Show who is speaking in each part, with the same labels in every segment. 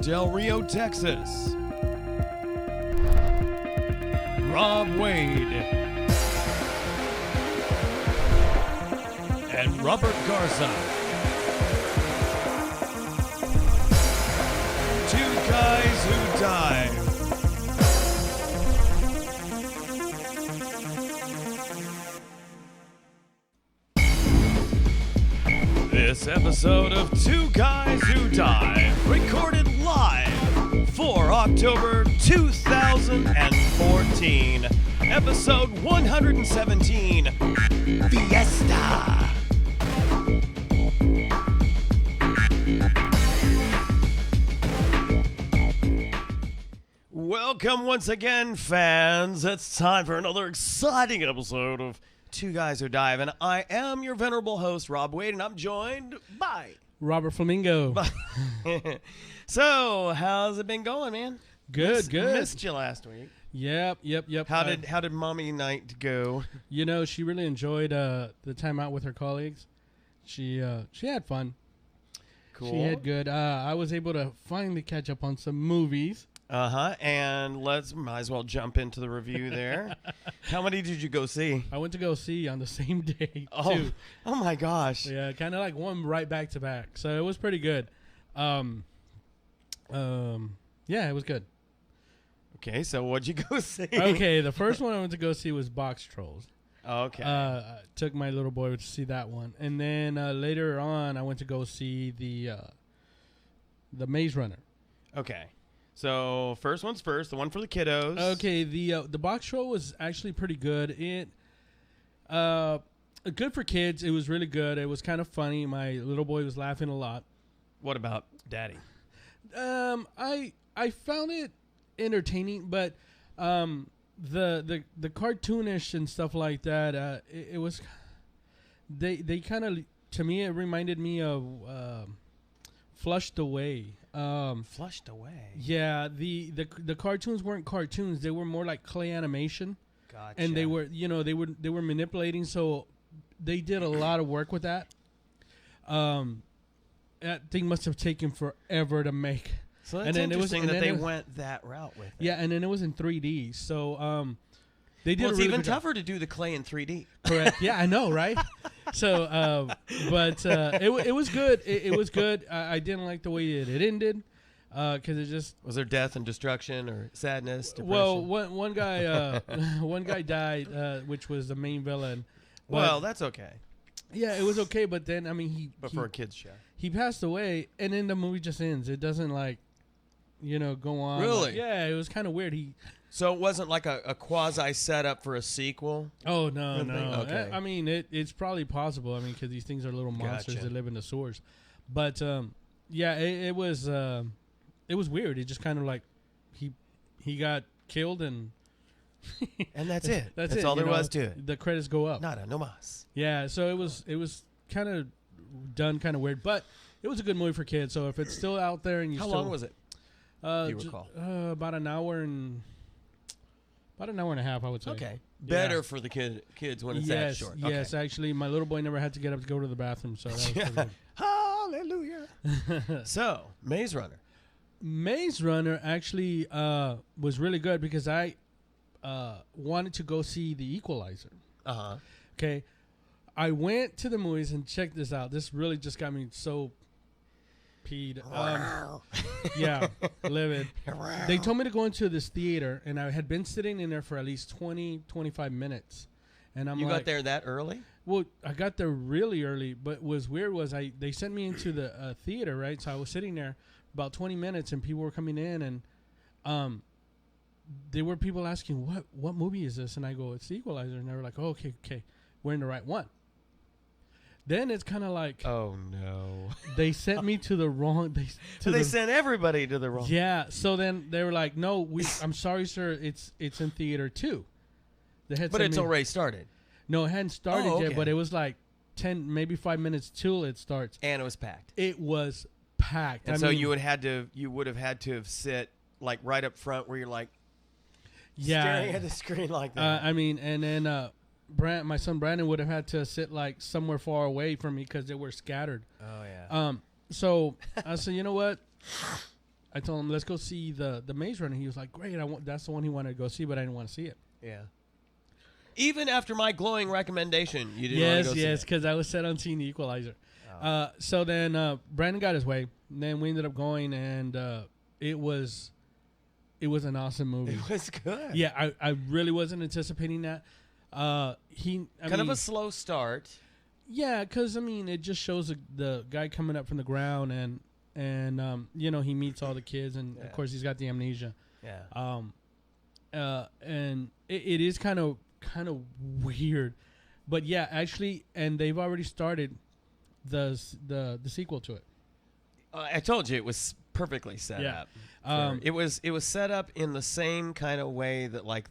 Speaker 1: Del Rio, Texas. Rob Wade and Robert Garza. Two guys who dive. This episode of Two Guys Who Dive, recorded live for October 2014, episode 117, Fiesta. Welcome once again, fans. It's time for another exciting episode of Two Guys Who Dive, and I am your venerable host, Rob Wade, and I'm joined by
Speaker 2: Robert Flamingo.
Speaker 1: So, how's it been going, man?
Speaker 2: Good.
Speaker 1: Missed you last week.
Speaker 2: Yep.
Speaker 1: How did mommy night go?
Speaker 2: You know, she really enjoyed the time out with her colleagues. She had fun.
Speaker 1: Cool.
Speaker 2: She had good. I was able to finally catch up on some movies.
Speaker 1: And might as well jump into the review there. How many did you go see?
Speaker 2: I went to go see on the same day,
Speaker 1: too. Oh my gosh.
Speaker 2: Yeah, kind of like one right back to back. So it was pretty good. Yeah, it was good.
Speaker 1: Okay, so what'd you go see?
Speaker 2: Okay, the first one I went to go see was Box Trolls.
Speaker 1: Okay.
Speaker 2: I took my little boy to see that one. And then later on, I went to go see the Maze Runner.
Speaker 1: Okay. So first one's first, the one for the kiddos.
Speaker 2: Okay, the box show was actually pretty good. It good for kids. It was really good. It was kind of funny. My little boy was laughing a lot.
Speaker 1: What about Daddy?
Speaker 2: I found it entertaining, but the cartoonish and stuff like that. It was they kind of, to me, it reminded me of Flushed Away.
Speaker 1: Flushed Away.
Speaker 2: Yeah, the cartoons weren't cartoons; they were more like clay animation.
Speaker 1: Gotcha.
Speaker 2: And they were manipulating, so they did a lot of work with that. That thing must have taken forever to make.
Speaker 1: So that's interesting that they went that route with it.
Speaker 2: Yeah, and then it was in 3D. So they did.
Speaker 1: Well, it's
Speaker 2: really
Speaker 1: even tougher to do the clay in 3D.
Speaker 2: Correct. Yeah, I know, right? So, but it was good. It was good. I didn't like the way it ended, because it just
Speaker 1: was there death and destruction or sadness, depression?
Speaker 2: Well, one guy one guy died, which was the main villain.
Speaker 1: Well, that's okay.
Speaker 2: Yeah, it was okay, but then he
Speaker 1: for a kids show,
Speaker 2: he passed away, and then the movie just ends. It doesn't go on.
Speaker 1: Really?
Speaker 2: Yeah, it was kind of weird.
Speaker 1: So it wasn't like a quasi setup for a sequel?
Speaker 2: Oh, no.
Speaker 1: Okay.
Speaker 2: I mean, it's probably possible. I mean, because these things are little monsters that live in the sewers. But, yeah, it was weird. It just kind of like he got killed and...
Speaker 1: and that's it.
Speaker 2: That's
Speaker 1: all there was to it.
Speaker 2: The credits go up.
Speaker 1: Nada, no mas.
Speaker 2: Yeah, so it was kind of done kind of weird. But it was a good movie for kids. So if it's still out there and you
Speaker 1: How
Speaker 2: still...
Speaker 1: long was it? Do you recall?
Speaker 2: About an hour and a half, I would say.
Speaker 1: Okay. Better for the kids when it's that short.
Speaker 2: Yes,
Speaker 1: okay.
Speaker 2: Actually, my little boy never had to get up to go to the bathroom, so that was pretty good.
Speaker 1: Hallelujah. So, Maze Runner.
Speaker 2: Maze Runner actually was really good because I wanted to go see The Equalizer.
Speaker 1: Uh-huh.
Speaker 2: Okay. I went to the movies, and check this out. This really just got me so... peed. Yeah, livid. They told me to go into this theater, and I had been sitting in there for at least 20-25 minutes. And you
Speaker 1: got there that early?
Speaker 2: Well, I got there really early, but what was weird was they sent me into the theater, right? So I was sitting there about 20 minutes, and people were coming in, and there were people asking, what movie is this? And I go, it's The Equalizer. And they were like, oh, okay, we're in the right one. Then it's kind of like,
Speaker 1: oh no,
Speaker 2: they sent me to the wrong.
Speaker 1: They sent everybody to the wrong.
Speaker 2: Yeah. So then they were like, no, I'm sorry, sir. It's in theater too.
Speaker 1: But it's already started.
Speaker 2: No, it hadn't started
Speaker 1: okay.
Speaker 2: yet. But it was like 10, maybe 5 minutes till it starts.
Speaker 1: And it was packed.
Speaker 2: It was packed.
Speaker 1: And you would have had to sit like right up front where you're like, staring at the screen like that.
Speaker 2: And then. My son Brandon would have had to sit like somewhere far away from me because they were scattered.
Speaker 1: Oh yeah.
Speaker 2: So I said, you know what? I told him, let's go see the Maze Runner. He was like, great. That's the one he wanted to go see, but I didn't want to see it.
Speaker 1: Yeah. Even after my glowing recommendation, you didn't want to go see it.
Speaker 2: Yes, because I was set on seeing The Equalizer. Oh. So then Brandon got his way. And then we ended up going, and it was an awesome movie.
Speaker 1: It was good.
Speaker 2: Yeah, I really wasn't anticipating that. Kind
Speaker 1: of a slow start.
Speaker 2: Yeah, because, it just shows the guy coming up from the ground, and he meets all the kids, and, of course, he's got the amnesia.
Speaker 1: Yeah.
Speaker 2: And it is kind of weird. But, yeah, actually, and they've already started the sequel to it.
Speaker 1: I told you it was perfectly set up. It was set up in the same kind of way that like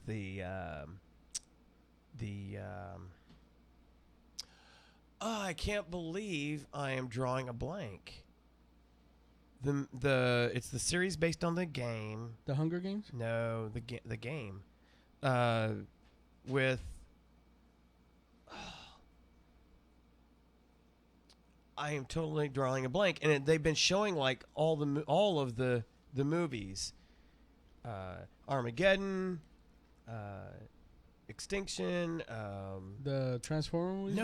Speaker 1: I can't believe I am drawing a blank. It's the series based on the game.
Speaker 2: The Hunger Games?
Speaker 1: No, the game. With I am totally drawing a blank, and they've been showing like all of the movies, Armageddon, Extinction,
Speaker 2: the Transformer movies.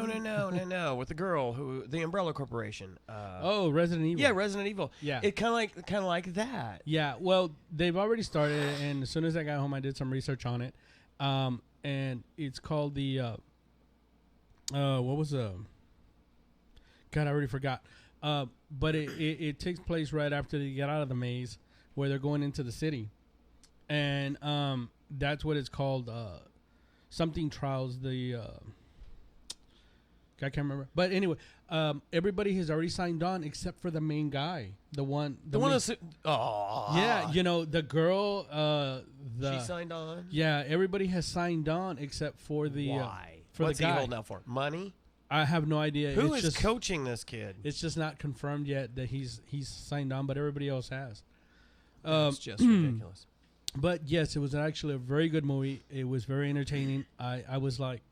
Speaker 1: No, with the girl the Umbrella Corporation.
Speaker 2: Resident Evil.
Speaker 1: Yeah, Resident Evil.
Speaker 2: Yeah,
Speaker 1: it kind of like that.
Speaker 2: Yeah, well, they've already started, and as soon as I got home, I did some research on it, and it's called the what was God, I already forgot. But it takes place right after they get out of the maze, where they're going into the city, and that's what it's called. Something Trials. I can't remember. But anyway, everybody has already signed on except for the main guy, the one that's. Yeah, the girl.
Speaker 1: She signed on.
Speaker 2: Yeah, everybody has signed on except for the.
Speaker 1: Why?
Speaker 2: What's
Speaker 1: he holding out for? Money?
Speaker 2: I have no idea.
Speaker 1: Who is coaching this kid?
Speaker 2: It's just not confirmed yet that he's signed on, but everybody else has.
Speaker 1: It's just ridiculous.
Speaker 2: But yes, it was actually a very good movie. It was very entertaining. I was like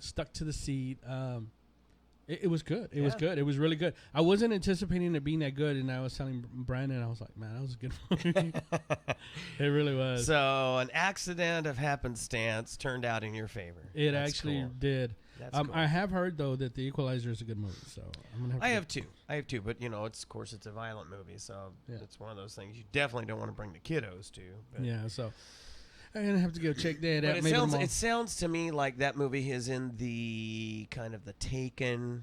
Speaker 2: stuck to the seat. It was good. It was good. It was really good. I wasn't anticipating it being that good, and I was telling Brandon, I was like, man, that was a good movie. It really was.
Speaker 1: So an accident of happenstance turned out in your favor.
Speaker 2: That's actually cool. Did.
Speaker 1: Cool.
Speaker 2: I have heard though that The Equalizer is a good movie, so I'm gonna have.
Speaker 1: I have two, but of course it's a violent movie, so it's one of those things you definitely don't want to bring the kiddos to. But.
Speaker 2: Yeah, so I'm gonna have to go check that out.
Speaker 1: It sounds to me like that movie is in the kind of the Taken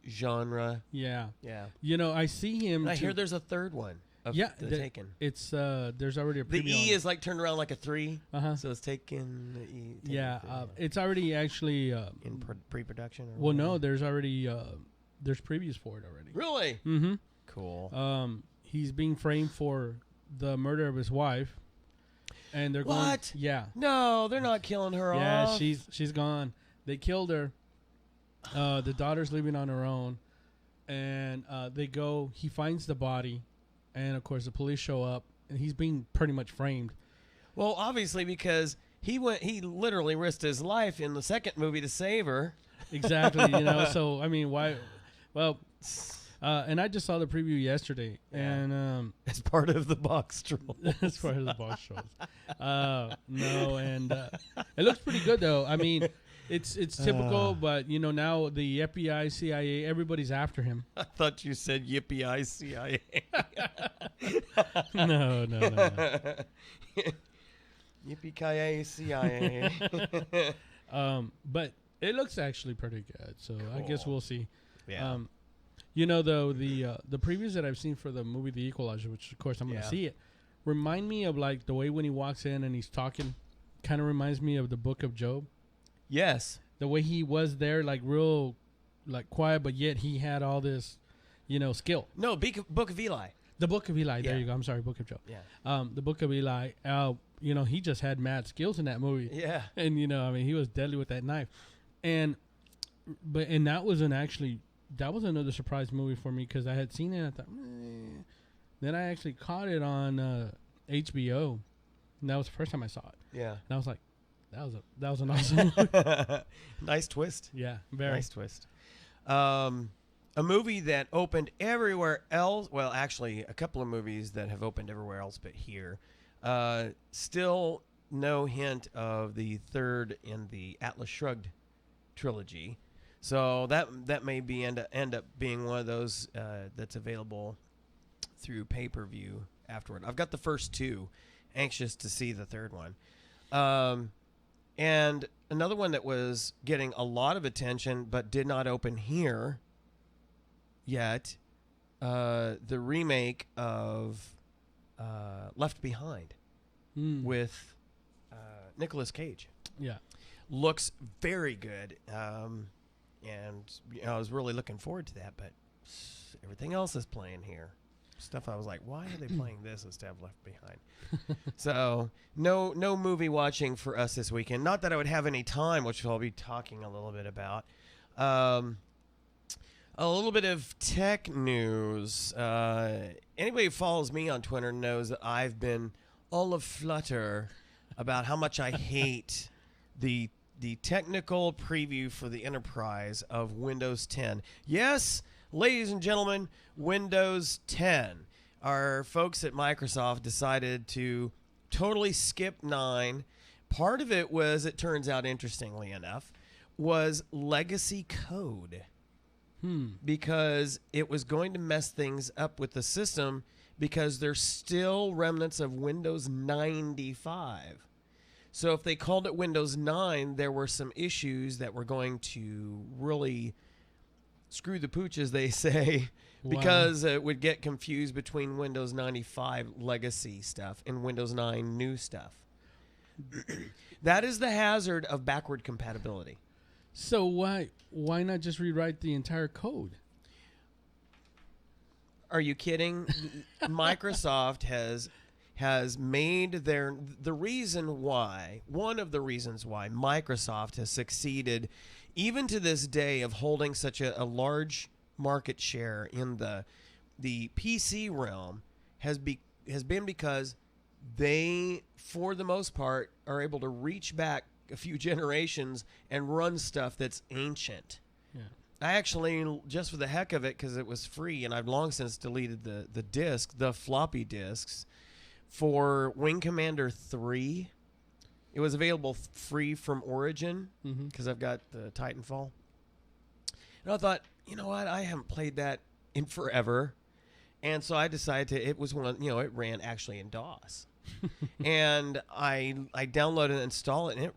Speaker 1: genre.
Speaker 2: Yeah.
Speaker 1: Yeah.
Speaker 2: I see him.
Speaker 1: I hear there's a third one. The Taken.
Speaker 2: It's there's already a preview.
Speaker 1: The E is like turned around like a 3.
Speaker 2: So
Speaker 1: it's Taken. The E. Taken
Speaker 2: yeah. It's already actually
Speaker 1: in pre-production.
Speaker 2: Well, no, there's already there's previews for it already.
Speaker 1: Really?
Speaker 2: Mm-hmm.
Speaker 1: Cool.
Speaker 2: He's being framed for the murder of his wife, and they're going. Yeah.
Speaker 1: No, they're not killing her off.
Speaker 2: Yeah, she's gone. They killed her. The daughter's leaving on her own, and they go. He finds the body. And, of course, the police show up, and he's being pretty much framed.
Speaker 1: Well, obviously, because he literally risked his life in the second movie to save her.
Speaker 2: Exactly, so, why? Well, and I just saw the preview yesterday. And
Speaker 1: as part of the box trolls.
Speaker 2: As part of the box trolls. No, and it looks pretty good, though. It's typical, but now the FBI, CIA, everybody's after him.
Speaker 1: I thought you said yippee CIA.
Speaker 2: No.
Speaker 1: Yippee CIA.
Speaker 2: But it looks actually pretty good, so cool. I guess we'll see.
Speaker 1: Yeah.
Speaker 2: Though the previews that I've seen for the movie The Equalizer, which of course I'm gonna see it, remind me of like the way when he walks in and he's talking, kind of reminds me of the Book of Job.
Speaker 1: Yes.
Speaker 2: The way he was there, like real, like quiet, but yet he had all this, skill.
Speaker 1: No, Book of Eli.
Speaker 2: The Book of Eli. There you go. I'm sorry, Book of Job.
Speaker 1: Yeah.
Speaker 2: The Book of Eli. He just had mad skills in that movie.
Speaker 1: Yeah.
Speaker 2: And he was deadly with that knife, and that was another surprise movie for me because I had seen it. I thought, then I actually caught it on HBO, and that was the first time I saw it.
Speaker 1: Yeah.
Speaker 2: And I was like. That was an awesome movie.
Speaker 1: Nice twist.
Speaker 2: Yeah, very
Speaker 1: nice twist. a movie that opened everywhere else. Well, actually, a couple of movies that have opened everywhere else but here. Still no hint of the third in the Atlas Shrugged trilogy. So that may be end up being one of those that's available through pay-per-view afterward. I've got the first two. Anxious to see the third one. And another one that was getting a lot of attention but did not open here yet, the remake of Left Behind with Nicolas Cage.
Speaker 2: Yeah.
Speaker 1: Looks very good. And I was really looking forward to that, but everything else is playing here. Stuff I was like, why are they playing this instead of Left Behind? So no movie watching for us this weekend. Not that I would have any time, which I'll be talking a little bit about. A little bit of tech news. Anybody who follows me on Twitter knows that I've been all of flutter about how much I hate the technical preview for the Enterprise of Windows 10. Yes, ladies and gentlemen, Windows 10. Our folks at Microsoft decided to totally skip 9. Part of it was, it turns out, interestingly enough, was legacy code. Because it was going to mess things up with the system because there's still remnants of Windows 95. So if they called it Windows 9, there were some issues that were going to really screw the pooch, as they say, because it would get confused between Windows 95 legacy stuff and Windows 9 new stuff. That is the hazard of backward compatibility.
Speaker 2: So why not just rewrite the entire code?
Speaker 1: Are you kidding? Microsoft has made the reason why, one of the reasons why Microsoft has succeeded even to this day of holding such a large market share in the PC realm has been because they, for the most part, are able to reach back a few generations and run stuff that's ancient.
Speaker 2: Yeah.
Speaker 1: I actually, just for the heck of it, because it was free, and I've long since deleted the floppy disks, for Wing Commander 3. It was available free from Origin, because I've got the Titanfall. And I thought, you know what, I haven't played that in forever. And so I decided it was one, it ran actually in DOS. And I downloaded and installed it, and it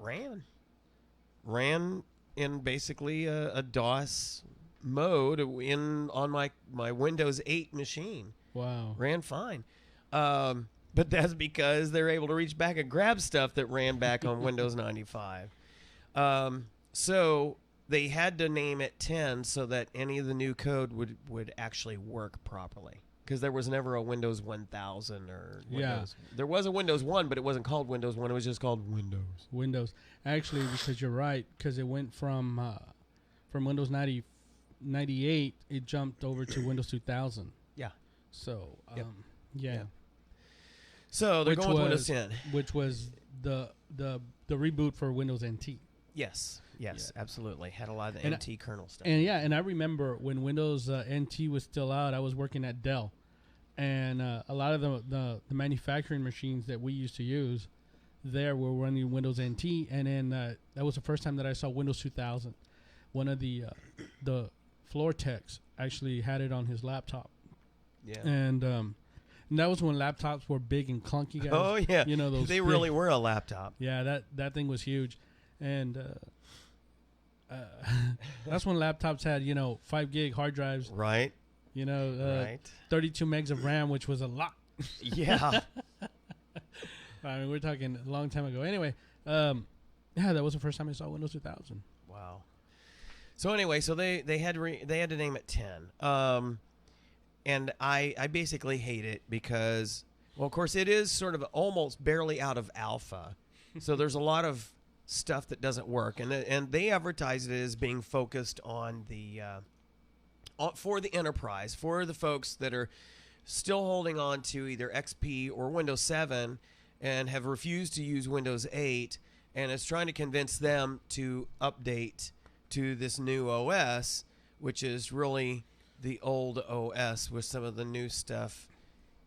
Speaker 1: ran in basically a DOS mode on my Windows 8 machine.
Speaker 2: Wow.
Speaker 1: Ran fine. But that's because they're able to reach back and grab stuff that ran back on Windows 95. So they had to name it 10 so that any of the new code would actually work properly. Because there was never a Windows 1000 or Windows. Yeah. There was a Windows 1, but it wasn't called Windows 1. It was just called Windows.
Speaker 2: Windows. Actually, because you're right, because it went from Windows 98, it jumped over to Windows 2000.
Speaker 1: Yeah.
Speaker 2: So,
Speaker 1: Yep.
Speaker 2: Yeah.
Speaker 1: So they're going with Windows 10.
Speaker 2: Which was the reboot for Windows NT.
Speaker 1: Yes, absolutely. Had a lot of the NT kernel stuff.
Speaker 2: And I remember when Windows NT was still out, I was working at Dell. And a lot of the manufacturing machines that we used to use there were running Windows NT. And then that was the first time that I saw Windows 2000. One of the floor techs actually had it on his laptop.
Speaker 1: Yeah.
Speaker 2: And that was when laptops were big and clunky, guys.
Speaker 1: Oh, yeah.
Speaker 2: Those
Speaker 1: they really were a laptop.
Speaker 2: Yeah, that thing was huge. And that's when laptops had, 5 gig hard drives.
Speaker 1: Right.
Speaker 2: Right. 32 megs of RAM, which was a lot.
Speaker 1: Yeah.
Speaker 2: I mean, we're talking a long time ago. Anyway, that was the first time I saw Windows 2000.
Speaker 1: Wow. So anyway, they had to name it 10. And I basically hate it because, well, of course, it is sort of almost barely out of alpha. So there's a lot of stuff that doesn't work. And they advertise it as being focused on for the enterprise, for the folks that are still holding on to either XP or Windows 7 and have refused to use Windows 8. And it's trying to convince them to update to this new OS, which is really the old OS with some of the new stuff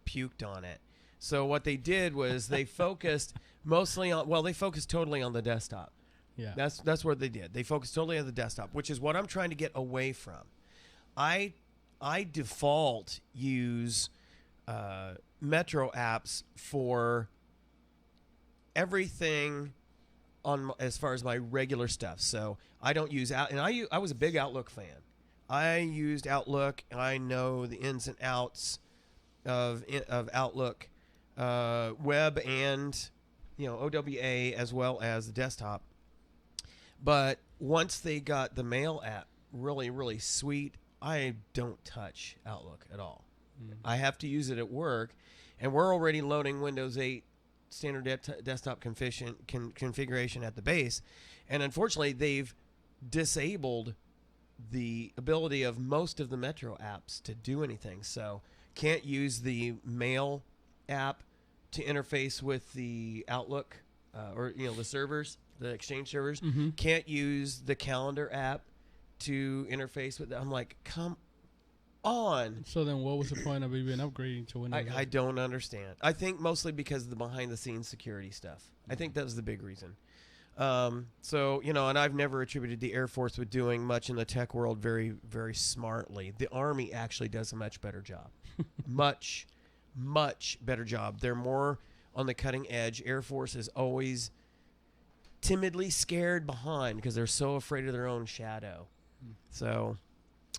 Speaker 1: puked on it. So what they did was they focused mostly on, well, they focused totally on the desktop.
Speaker 2: Yeah.
Speaker 1: That's what they did. They focused totally on the desktop, which is what I'm trying to get away from. I default use Metro apps for everything on as far as my regular stuff. So I don't use out, and I was a big Outlook fan. I used Outlook. I know the ins and outs of Outlook, web and OWA as well as the desktop. But once they got the mail app really, really sweet, I don't touch Outlook at all. I have to use it at work, and we're already loading Windows 8 standard desktop configuration at the base. And unfortunately, they've disabled the ability of most of the Metro apps to do anything. So can't use the mail app to interface with the Outlook or the servers, the Exchange servers. Can't use the calendar app to interface with them. I'm like, come on.
Speaker 2: So then what was the point of even upgrading to Windows 8?
Speaker 1: I don't understand. I think mostly because of the behind-the-scenes security stuff. I think that was the big reason. So, and I've never attributed the Air Force with doing much in the tech world very, very smartly. The Army actually does a much better job. Much, much better job. They're more on the cutting edge. Air Force is always timidly scared behind because they're so afraid of their own shadow. So,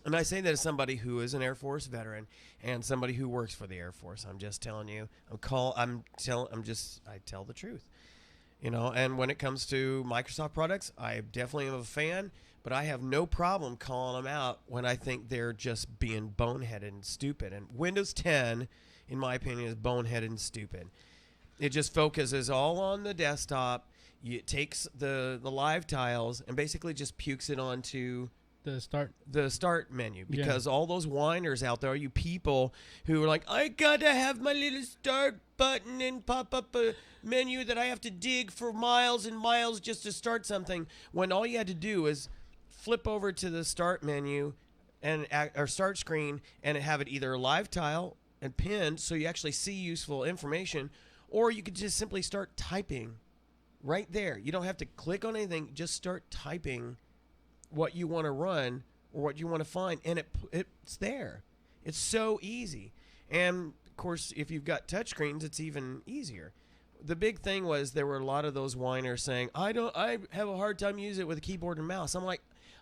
Speaker 1: and I say that as somebody who is an Air Force veteran and somebody who works for the Air Force. I'm just telling you. I tell the truth. And when it comes to Microsoft products, I definitely am a fan, but I have no problem calling them out when I think they're just being boneheaded and stupid. And Windows 10, in my opinion, is boneheaded and stupid. It just focuses all on the desktop. It takes the live tiles and basically just pukes it onto the start menu, because all those whiners out there, you people who are like, I gotta have my little start button and pop up a menu that I have to dig for miles and miles just to start something, when all you had to do is flip over to the start menu or start screen and have it either live tile and pinned so you actually see useful information, or you could just simply start typing right there. You don't have to click on anything, just start typing what you want to run or what you want to find, and it's there. It's so easy. And of course, if you've got touchscreens, it's even easier. The big thing was there were a lot of those whiners saying, I have a hard time using it with a keyboard and mouse. I'm like,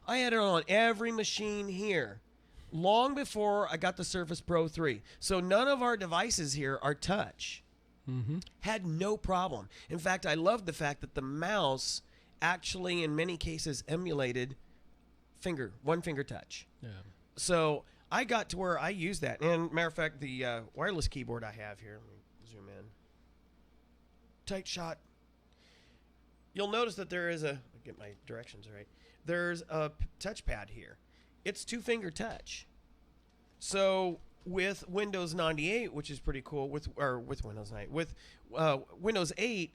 Speaker 1: I had it on every machine here long before I got the Surface Pro 3. So none of our devices here are touch. Had no problem. In fact, I loved the fact that the mouse actually in many cases emulated one finger touch. Yeah. So I got to where I use that. And matter of fact, the wireless keyboard I have here, let me zoom in. Tight shot. You'll notice that there is get my directions right. There's a touchpad here. It's 2-finger touch. So with Windows 98, which is pretty cool, with Windows 98, with Windows 8,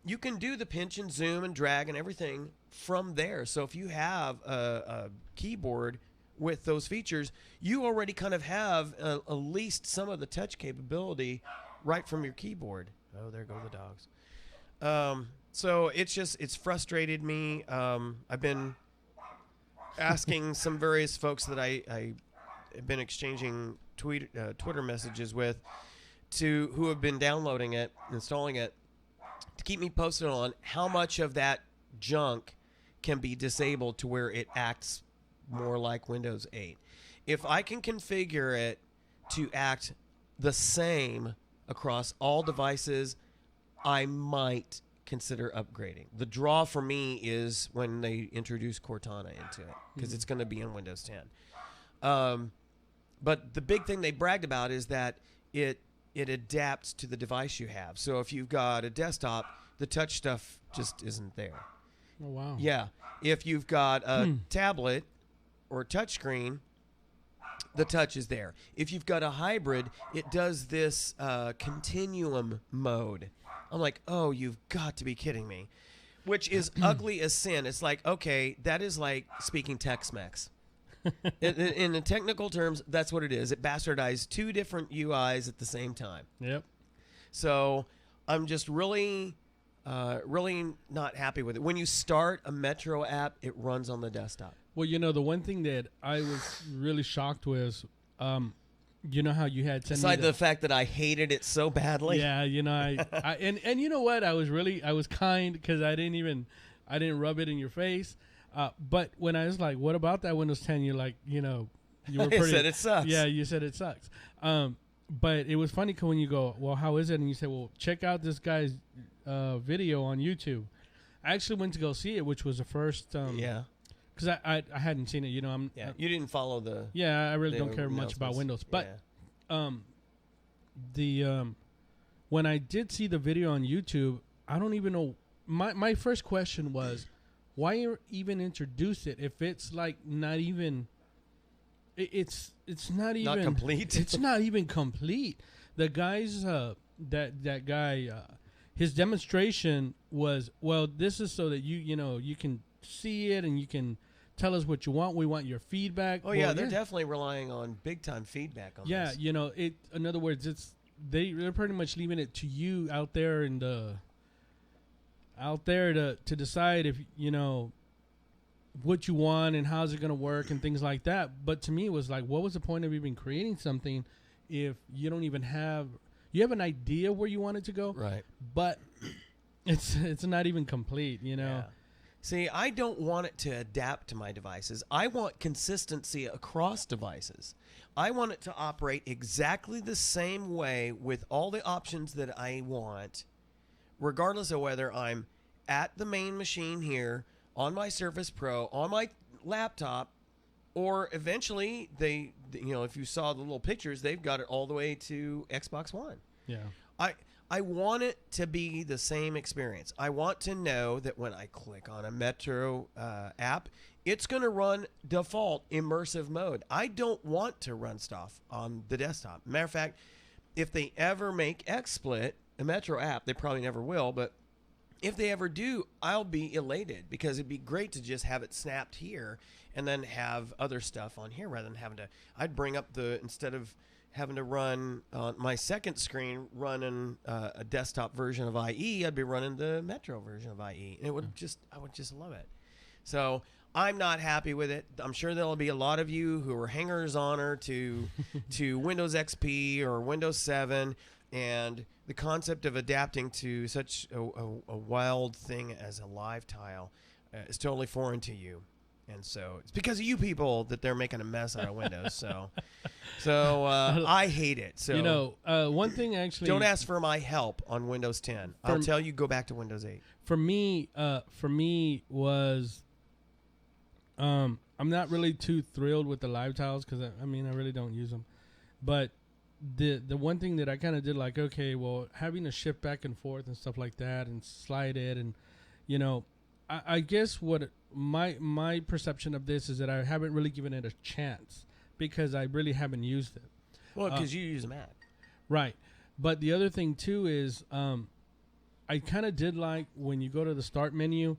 Speaker 1: you can do the pinch and zoom and drag and everything from there. So if you have a keyboard with those features, you already kind of have at least some of the touch capability right from your keyboard. Oh, there go the dogs. So it's frustrated me. I've been asking some various folks that I have been exchanging Twitter messages with who have been downloading it, installing it, to keep me posted on how much of that junk can be disabled to where it acts more like Windows 8. If I can configure it to act the same across all devices, I might consider upgrading. The draw for me is when they introduce Cortana into it, because it's going to be in Windows 10. But the big thing they bragged about is that it adapts to the device you have. So if you've got a desktop, the touch stuff just isn't there.
Speaker 2: Oh, wow.
Speaker 1: Yeah. If you've got a tablet or touchscreen, the touch is there. If you've got a hybrid, it does this continuum mode. I'm like, oh, you've got to be kidding me. Which is ugly as sin. It's like, okay, that is like speaking Tex-Mex. In the technical terms, that's what it is. It bastardized two different UIs at the same time.
Speaker 2: Yep.
Speaker 1: So I'm just really not happy with it. When you start a Metro app, it runs on the desktop.
Speaker 2: Well, the one thing that I was really shocked with, you know how you had sent
Speaker 1: Aside
Speaker 2: me
Speaker 1: the fact that I hated it so badly.
Speaker 2: Yeah, and you know what? I was kind because I didn't rub it in your face. But when I was like, "What about that Windows 10?" You're like, you were pretty.
Speaker 1: said it sucks.
Speaker 2: Yeah, you said it sucks. But it was funny when you go, "Well, how is it?" And you say, "Well, check out this guy's video on YouTube." I actually went to go see it, which was the first.
Speaker 1: Yeah.
Speaker 2: Because I hadn't seen it.
Speaker 1: You didn't follow the.
Speaker 2: Yeah, I really don't care much about Windows, but when I did see the video on YouTube, I don't even know. My first question was, why even introduce it if it's like not even? It's not even
Speaker 1: not complete.
Speaker 2: It's not even complete. The guy's that guy, his demonstration was, well, this is so that you can see it and you can tell us what you want. We want your feedback.
Speaker 1: Oh, yeah, they're definitely relying on big-time feedback on this.
Speaker 2: Yeah, in other words, they're pretty much leaving it to you out there to decide if, what you want and how's it going to work and things like that. But to me, it was like, what was the point of even creating something if you don't even have an idea where you want it to go?
Speaker 1: Right.
Speaker 2: But it's not even complete,
Speaker 1: Yeah. See, I don't want it to adapt to my devices. I want consistency across devices. I want it to operate exactly the same way with all the options that I want, regardless of whether I'm at the main machine here, on my Surface Pro, on my laptop, or eventually if you saw the little pictures, they've got it all the way to Xbox One.
Speaker 2: Yeah.
Speaker 1: I want it to be the same experience. I want to know that when I click on a Metro app, it's going to run default immersive mode. I don't want to run stuff on the desktop. Matter of fact, if they ever make XSplit a Metro app, they probably never will, but if they ever do, I'll be elated because it'd be great to just have it snapped here and then have other stuff on here rather than having to. I'd bring up instead of having to run my second screen running a desktop version of IE, I'd be running the Metro version of IE, and I would just love it. So I'm not happy with it. I'm sure there'll be a lot of you who are hangers-on to Windows XP or Windows 7, and the concept of adapting to such a wild thing as a live tile is totally foreign to you. And so it's because of you people that they're making a mess out of Windows. So I hate it. So
Speaker 2: one thing actually,
Speaker 1: don't ask for my help on Windows 10. I'll tell you go back to Windows 8.
Speaker 2: For me was I'm not really too thrilled with the live tiles because I really don't use them. But the one thing that I kind of did, like, okay, well, having to shift back and forth and stuff like that and slide it, and I guess what my perception of this is that I haven't really given it a chance because I really haven't used it.
Speaker 1: Well, because you use a Mac.
Speaker 2: Right. But the other thing, too, is I kind of did like when you go to the start menu.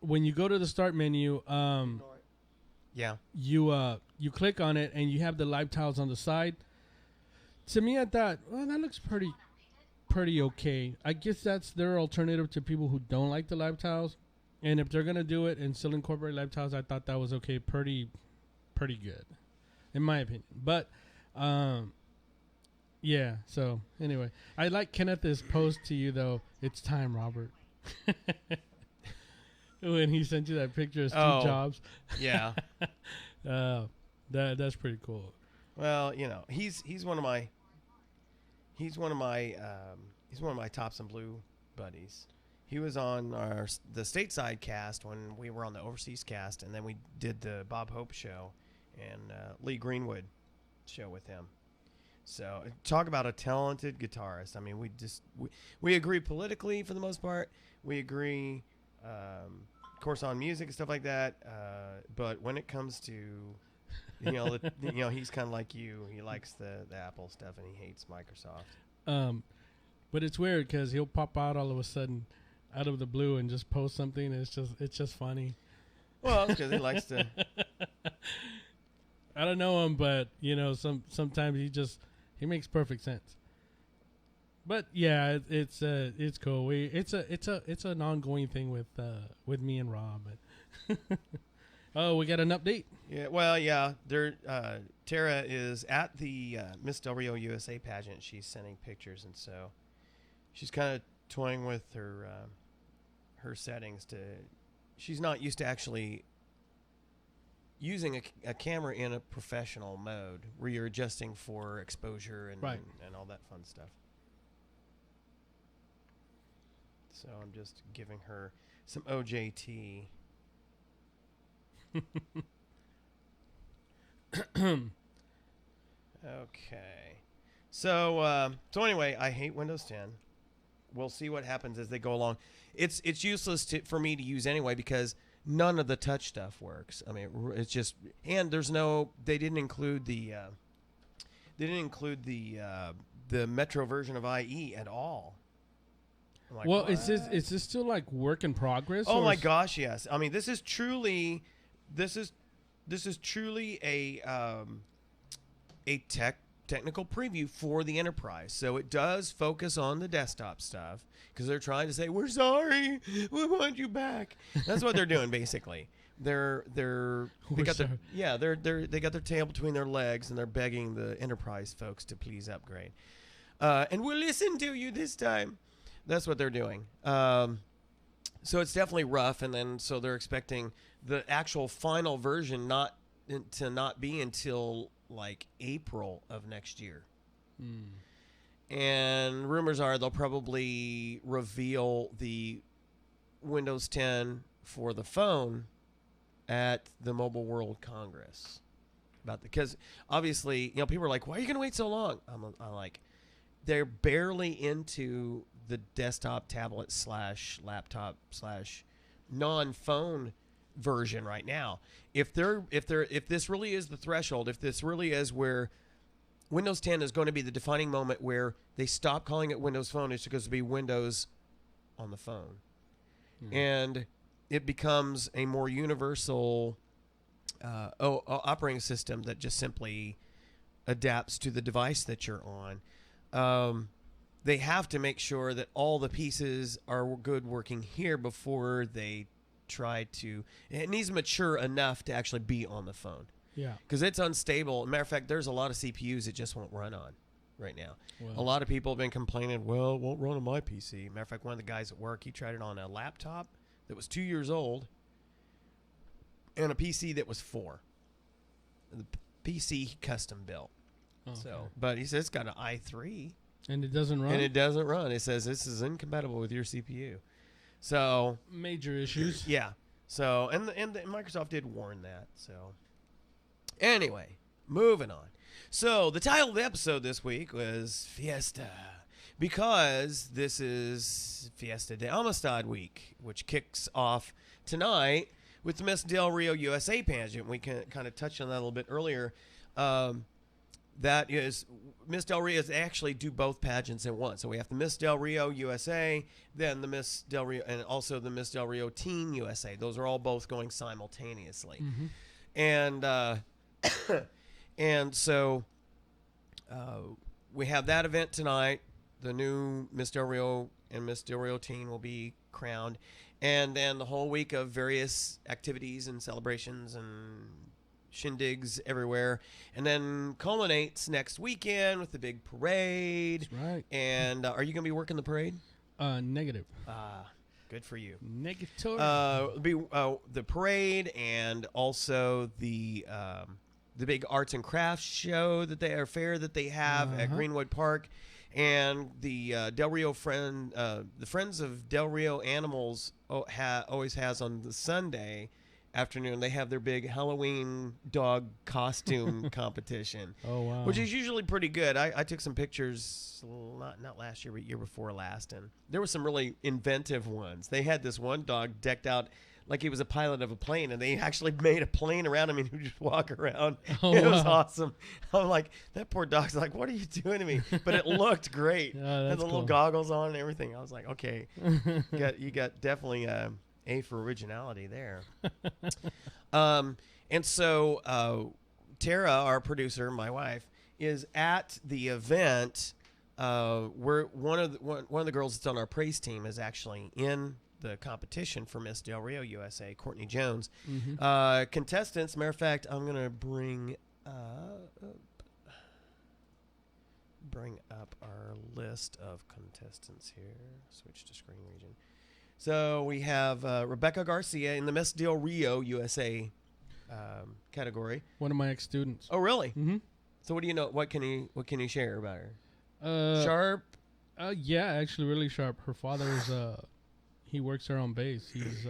Speaker 2: When you go to the start menu,
Speaker 1: yeah,
Speaker 2: you click on it and you have the live tiles on the side. To me, I thought, well, that looks pretty okay. I guess that's their alternative to people who don't like the live tiles. And if they're gonna do it and still incorporate live tiles, I thought that was okay, pretty good, in my opinion. But yeah. So anyway, I like Kenneth's post to you though. It's time, Robert. When he sent you that picture of Steve Jobs.
Speaker 1: Yeah.
Speaker 2: That's pretty cool.
Speaker 1: Well, he's one of my Tops and Blue buddies. He was on the stateside cast when we were on the overseas cast, and then we did the Bob Hope show and Lee Greenwood show with him. So talk about a talented guitarist. I mean, we agree politically for the most part. We agree, of course, on music and stuff like that. But when it comes to he's kind of like you. He likes the Apple stuff and he hates Microsoft.
Speaker 2: But it's weird because he'll pop out all of a sudden, out of the blue, and just post something. And it's just funny.
Speaker 1: Well, because he likes to
Speaker 2: I don't know him, but sometimes he makes perfect sense. But yeah, it's cool. It's an ongoing thing with me and Rob. Oh, we got an update.
Speaker 1: Yeah, well, yeah. Tara is at the Miss Del Rio USA pageant. She's sending pictures, and so she's kind of toying with her settings. She's not used to actually using a camera in a professional mode where you're adjusting for exposure and all that fun stuff. So I'm just giving her some OJT. Okay. So anyway, I hate Windows 10. We'll see what happens as they go along. It's useless for me to use anyway because none of the touch stuff works. I mean, it's just, and they didn't include the Metro version of IE at all. Like,
Speaker 2: well, is this still like work in progress?
Speaker 1: Oh my gosh, yes. I mean, this is truly a technical preview for the enterprise. So it does focus on the desktop stuff because they're trying to say, we're sorry, we want you back. That's what they're doing basically. They got their tail between their legs and they're begging the enterprise folks to please upgrade. And we'll listen to you this time. That's what they're doing. So it's definitely rough, and then so they're expecting the actual final version not be until like April of next year. And rumors are they'll probably reveal the Windows 10 for the phone at the Mobile World Congress. Because obviously, people are like, why are you going to wait so long? I'm like, they're barely into the desktop, tablet / laptop / non-phone version right now. If this really is the threshold, if this really is where Windows 10 is going to be the defining moment where they stop calling it Windows Phone, it's going to be Windows on the phone, and it becomes a more universal operating system that just simply adapts to the device that you're on. They have to make sure that all the pieces are good working here before they try to. It needs mature enough to actually be on the phone.
Speaker 2: Yeah.
Speaker 1: Because it's unstable. Matter of fact, there's a lot of CPUs it just won't run on right now. Well, a lot of people have been complaining, well, it won't run on my PC. Matter of fact, one of the guys at work, he tried it on a laptop that was 2 years old and a PC that was 4. The PC he custom built. Oh, so, okay. But he says it's got an i3.
Speaker 2: And it doesn't run?
Speaker 1: And it doesn't run. It says this is incompatible with your CPU. So
Speaker 2: major issues.
Speaker 1: Yeah. So and Microsoft did warn that. So anyway, moving on. So the title of the episode this week was Fiesta, because this is Fiesta de Amistad week, which kicks off tonight with the Miss Del Rio USA pageant. We kind of touched on that a little bit earlier. That is, Miss Del Rio actually do both pageants at once. So we have the Miss Del Rio USA, then the Miss Del Rio, and also the Miss Del Rio Teen USA. Those are all both going simultaneously. And and so we have that event tonight. The new Miss Del Rio and Miss Del Rio Teen will be crowned. And then the whole week of various activities and celebrations and shindigs everywhere, and then culminates next weekend with the big parade.
Speaker 2: That's right.
Speaker 1: And are you going to be working the parade?
Speaker 2: Negative.
Speaker 1: Good for you.
Speaker 2: Negative.
Speaker 1: Be the parade, and also the big arts and crafts show fair that they have at Greenwood Park, and the Del Rio the Friends of Del Rio Animals always has on the Sunday afternoon. They have their big Halloween dog costume competition.
Speaker 2: Oh wow!
Speaker 1: Which is usually pretty good. I took some pictures not last year, but year before last, and there were some really inventive ones. They had this one dog decked out like he was a pilot of a plane, and they actually made a plane around him and he would just walk around. It was awesome. I'm like, that poor dog's like, what are you doing to me? But it looked great. Had the little goggles on and everything. I was like, okay, you got definitely A for originality there. And so Tara, our producer, my wife, is at the event. Where one of the girls that's on our praise team is actually in the competition for Miss Del Rio USA, Courtney Jones.
Speaker 2: Mm-hmm.
Speaker 1: Contestants, matter of fact, I'm going to bring up our list of contestants here. Switch to screen region. So we have Rebecca Garcia in the Miss Del Rio USA category.
Speaker 2: One of my ex-students.
Speaker 1: Oh, really?
Speaker 2: Mm-hmm.
Speaker 1: So what do you know? What can you share about her?
Speaker 2: Sharp. Yeah, actually, really sharp. Her father is he works there on base. He's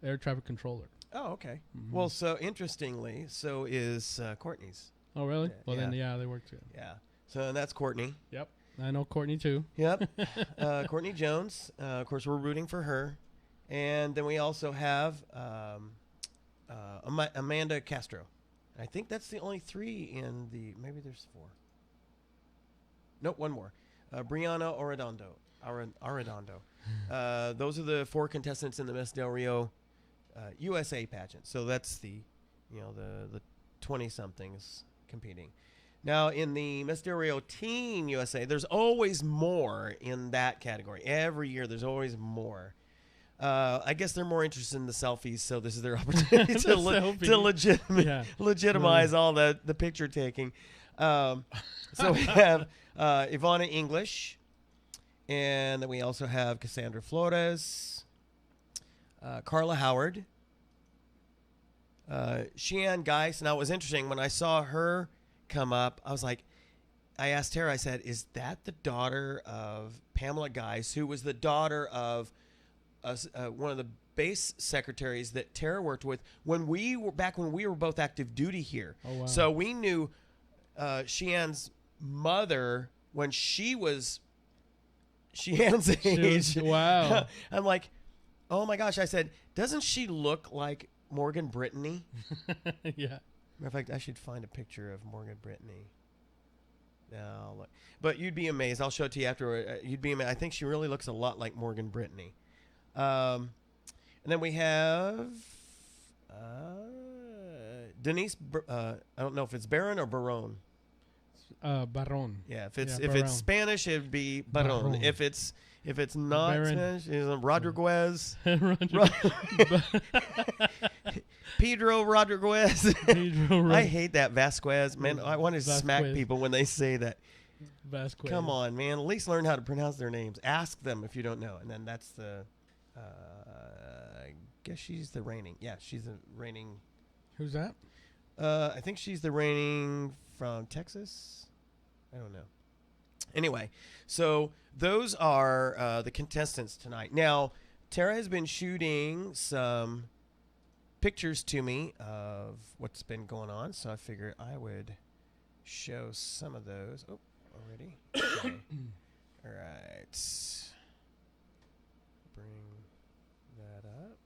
Speaker 2: air traffic controller.
Speaker 1: Oh, okay.
Speaker 2: Mm-hmm.
Speaker 1: Well, so interestingly, so is Courtney's.
Speaker 2: Oh, really? Well,
Speaker 1: yeah.
Speaker 2: then, they work together.
Speaker 1: Yeah. So that's Courtney.
Speaker 2: Yep. I know Courtney, too.
Speaker 1: Yep. Courtney Jones. Of course, we're rooting for her. And then we also have Amanda Castro. I think that's the only three in the... Maybe there's four. Nope, one more. Brianna Arredondo. Those are the four contestants in the Miss Del Rio USA pageant. So that's the 20-somethings competing. Now, in the Miss Del Rio Teen USA, there's always more in that category. Every year, there's always more. I guess they're more interested in the selfies, so this is their opportunity to legitimize all the picture taking. So we have Ivana English, and then we also have Cassandra Flores, Carla Howard, Sheann Geis. Now, it was interesting when I saw her come up. I asked Tara, I said, is that the daughter of Pamela Geis, who was the daughter of one of the base secretaries that Tara worked with when we were both active duty here.
Speaker 2: Oh, wow.
Speaker 1: So we knew Sheann's mother when she was Sheann's age.
Speaker 2: Wow.
Speaker 1: I'm like, oh my gosh. I said, doesn't she look like Morgan Brittany?
Speaker 2: Yeah.
Speaker 1: Matter of fact, I should find a picture of Morgan Brittany. No, look. But you'd be amazed. I'll show it to you afterward. You'd be amazed. I think she really looks a lot like Morgan Brittany. And then we have Denise. I don't know if it's Baron or Baron.
Speaker 2: Baron.
Speaker 1: Yeah, if it's
Speaker 2: Baron.
Speaker 1: Spanish, it'd be Baron.
Speaker 2: Baron.
Speaker 1: If it's not
Speaker 2: Baron.
Speaker 1: Spanish, it's Rodriguez.
Speaker 2: Pedro
Speaker 1: Pedro Rodriguez. I hate that Vasquez. Man, I want to smack
Speaker 2: Vasquez.
Speaker 1: people when they say that.
Speaker 2: Vasquez.
Speaker 1: Come on, man. At least learn how to pronounce their names. Ask them if you don't know. And then that's the... I guess she's the reigning. Yeah, she's the reigning...
Speaker 2: Who's that?
Speaker 1: I think she's the reigning from Texas. I don't know. Anyway, so those are the contestants tonight. Now, Tara has been shooting some pictures to me of what's been going on, so I figured I would show some of those. Oh, already? Okay. All right. Bring that up.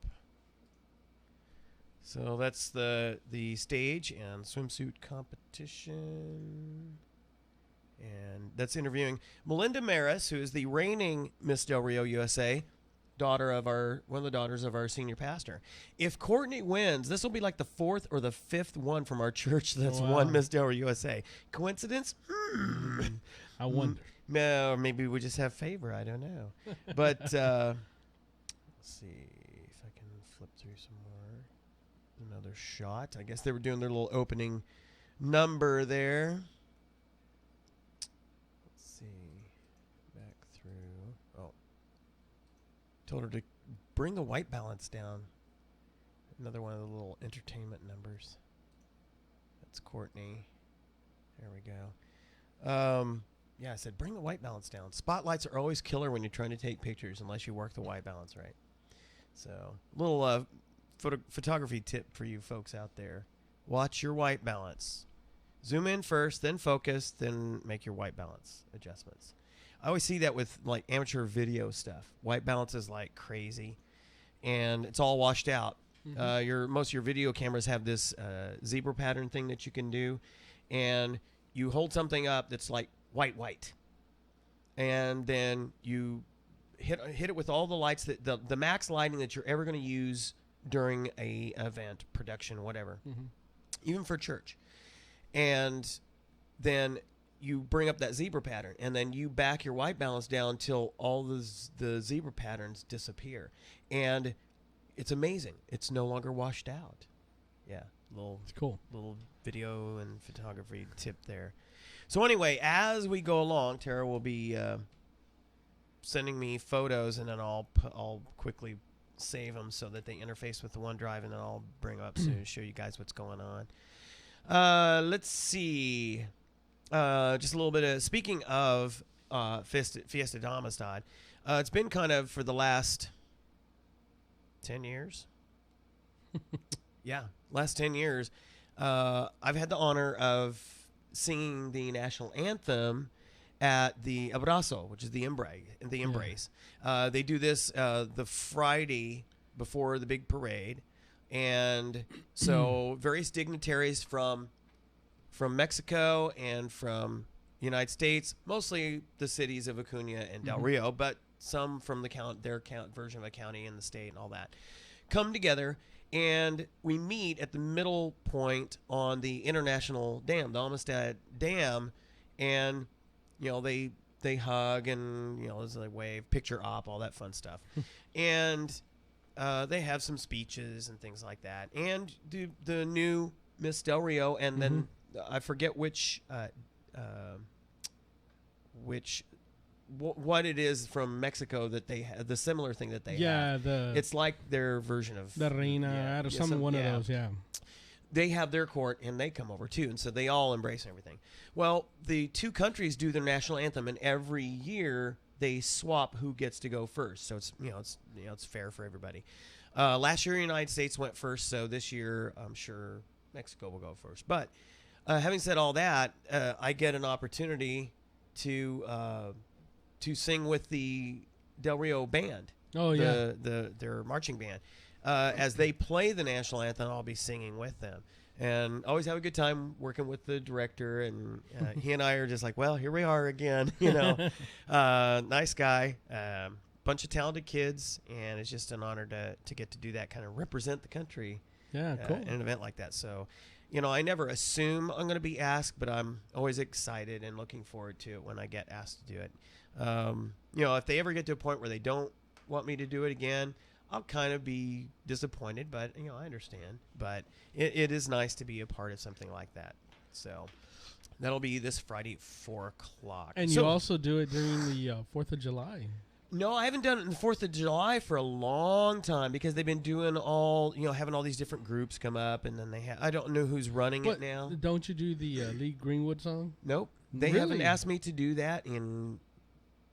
Speaker 1: So that's the stage and swimsuit competition. And that's interviewing Melinda Maris, who is the reigning Miss Del Rio USA, one of the daughters of our senior pastor. If Courtney wins, this will be like the fourth or the fifth one from our church that's won Miss Del Rio USA. Coincidence?
Speaker 2: I wonder.
Speaker 1: No, maybe we just have favor. I don't know. But let's see if I can flip through some more. Another shot. I guess they were doing their little opening number there. Back through. Oh. Told her to bring the white balance down. Another one of the little entertainment numbers. That's Courtney. There we go. Yeah, I said bring the white balance down. Spotlights are always killer when you're trying to take pictures unless you work the white balance right. So, little photography tip for you folks out there. Watch your white balance. Zoom in first, then focus, then make your white balance adjustments. I always see that with like amateur video stuff. White balance is like crazy, and it's all washed out.
Speaker 2: Mm-hmm.
Speaker 1: Most of your video cameras have this zebra pattern thing that you can do, and you hold something up that's like white, and then you hit it with all the lights that the max lighting that you're ever going to use during a event, production, whatever,
Speaker 2: Mm-hmm.
Speaker 1: even for church. And then you bring up that zebra pattern, and then you back your white balance down till all the zebra patterns disappear. And it's amazing. It's no longer washed out. Yeah,
Speaker 2: It's cool.
Speaker 1: little video and photography tip there. So anyway, as we go along, Tara will be sending me photos, and then I'll quickly save them so that they interface with the OneDrive, and then I'll bring them up to show you guys what's going on. Let's see. Just a little bit of, speaking of Fiesta de Amistad, it's been kind of for the last 10 years. Yeah, last 10 years. I've had the honor of singing the national anthem at the Abrazo, which is the embrace. They do this the Friday before the big parade. And so various dignitaries from Mexico and from the United States, mostly the cities of Acuna and Del Rio, but some from their version of a county in the state and all that, come together, and we meet at the middle point on the international dam, the Amistad Dam, and they hug, and there's a wave, picture op, all that fun stuff, and they have some speeches and things like that, and the new Miss Del Rio, and then I forget what it is from Mexico that they have, the similar thing that they have. It's like their version of
Speaker 2: the Reina or some one of those. Yeah,
Speaker 1: they have their court, and they come over too, and so they all embrace everything. Well, the two countries do their national anthem, and every year they swap who gets to go first. So it's fair for everybody. Last year, the United States went first, so this year I'm sure Mexico will go first. But having said all that, I get an opportunity to sing with the Del Rio band.
Speaker 2: Oh, yeah.
Speaker 1: Their marching band. As they play the national anthem, I'll be singing with them. And always have a good time working with the director. And he and I are just like, well, here we are again. Nice guy. Bunch of talented kids. And it's just an honor to get to do that, kind of represent the country.
Speaker 2: Yeah, cool.
Speaker 1: In an event like that. So, I never assume I'm going to be asked, but I'm always excited and looking forward to it when I get asked to do it. If they ever get to a point where they don't want me to do it again, I'll kind of be disappointed, but, I understand. But it is nice to be a part of something like that. So that'll be this Friday at 4 o'clock.
Speaker 2: And you also do it during the 4th of July.
Speaker 1: No, I haven't done it on the 4th of July for a long time because they've been doing having all these different groups come up, and then I don't know who's running it now.
Speaker 2: Don't you do the Lee Greenwood song?
Speaker 1: Nope. They haven't asked me to do that in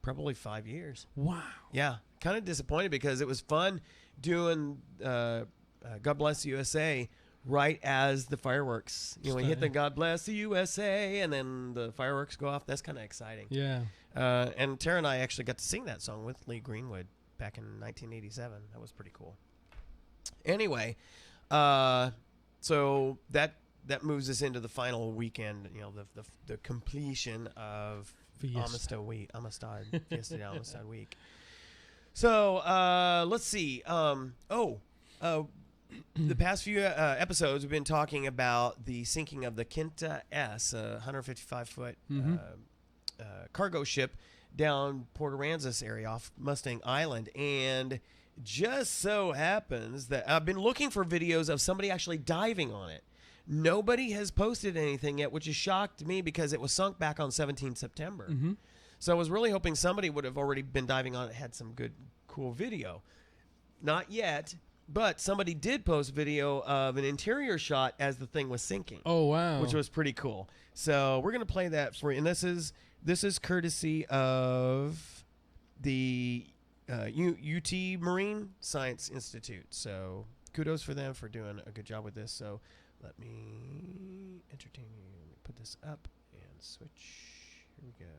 Speaker 1: probably 5 years.
Speaker 2: Wow.
Speaker 1: Yeah. Kind of disappointed because it was fun doing God Bless the USA right as the fireworks. We hit the God Bless the USA, and then the fireworks go off. That's kind of exciting.
Speaker 2: Yeah.
Speaker 1: And Tara and I actually got to sing that song with Lee Greenwood back in 1987. That was pretty cool. Anyway, so that moves us into the final weekend, the completion of Amistad Fiesta de Amistad week. So let's see. The past few episodes, we've been talking about the sinking of the Kinta S, a 155-foot cargo ship down Port Aransas area off Mustang Island. And just so happens that I've been looking for videos of somebody actually diving on it. Nobody has posted anything yet, which has shocked me because it was sunk back on 17 September.
Speaker 2: Mm-hmm.
Speaker 1: So I was really hoping somebody would have already been diving on it, had some good, cool video. Not yet, but somebody did post video of an interior shot as the thing was sinking.
Speaker 2: Oh, wow.
Speaker 1: Which was pretty cool. So we're going to play that for you. And this is courtesy of the UT Marine Science Institute. So kudos for them for doing a good job with this. So let me entertain you. Let me put this up and switch. Here we go.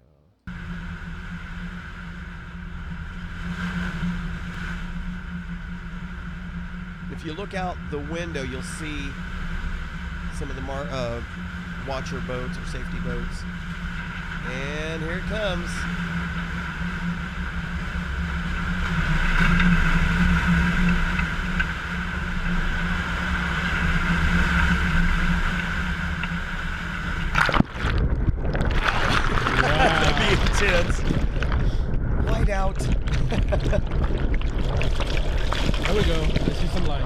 Speaker 1: If you look out the window, you'll see some of the watcher boats or safety boats. And here it comes. intense. Light out.
Speaker 2: There we go. I see some light.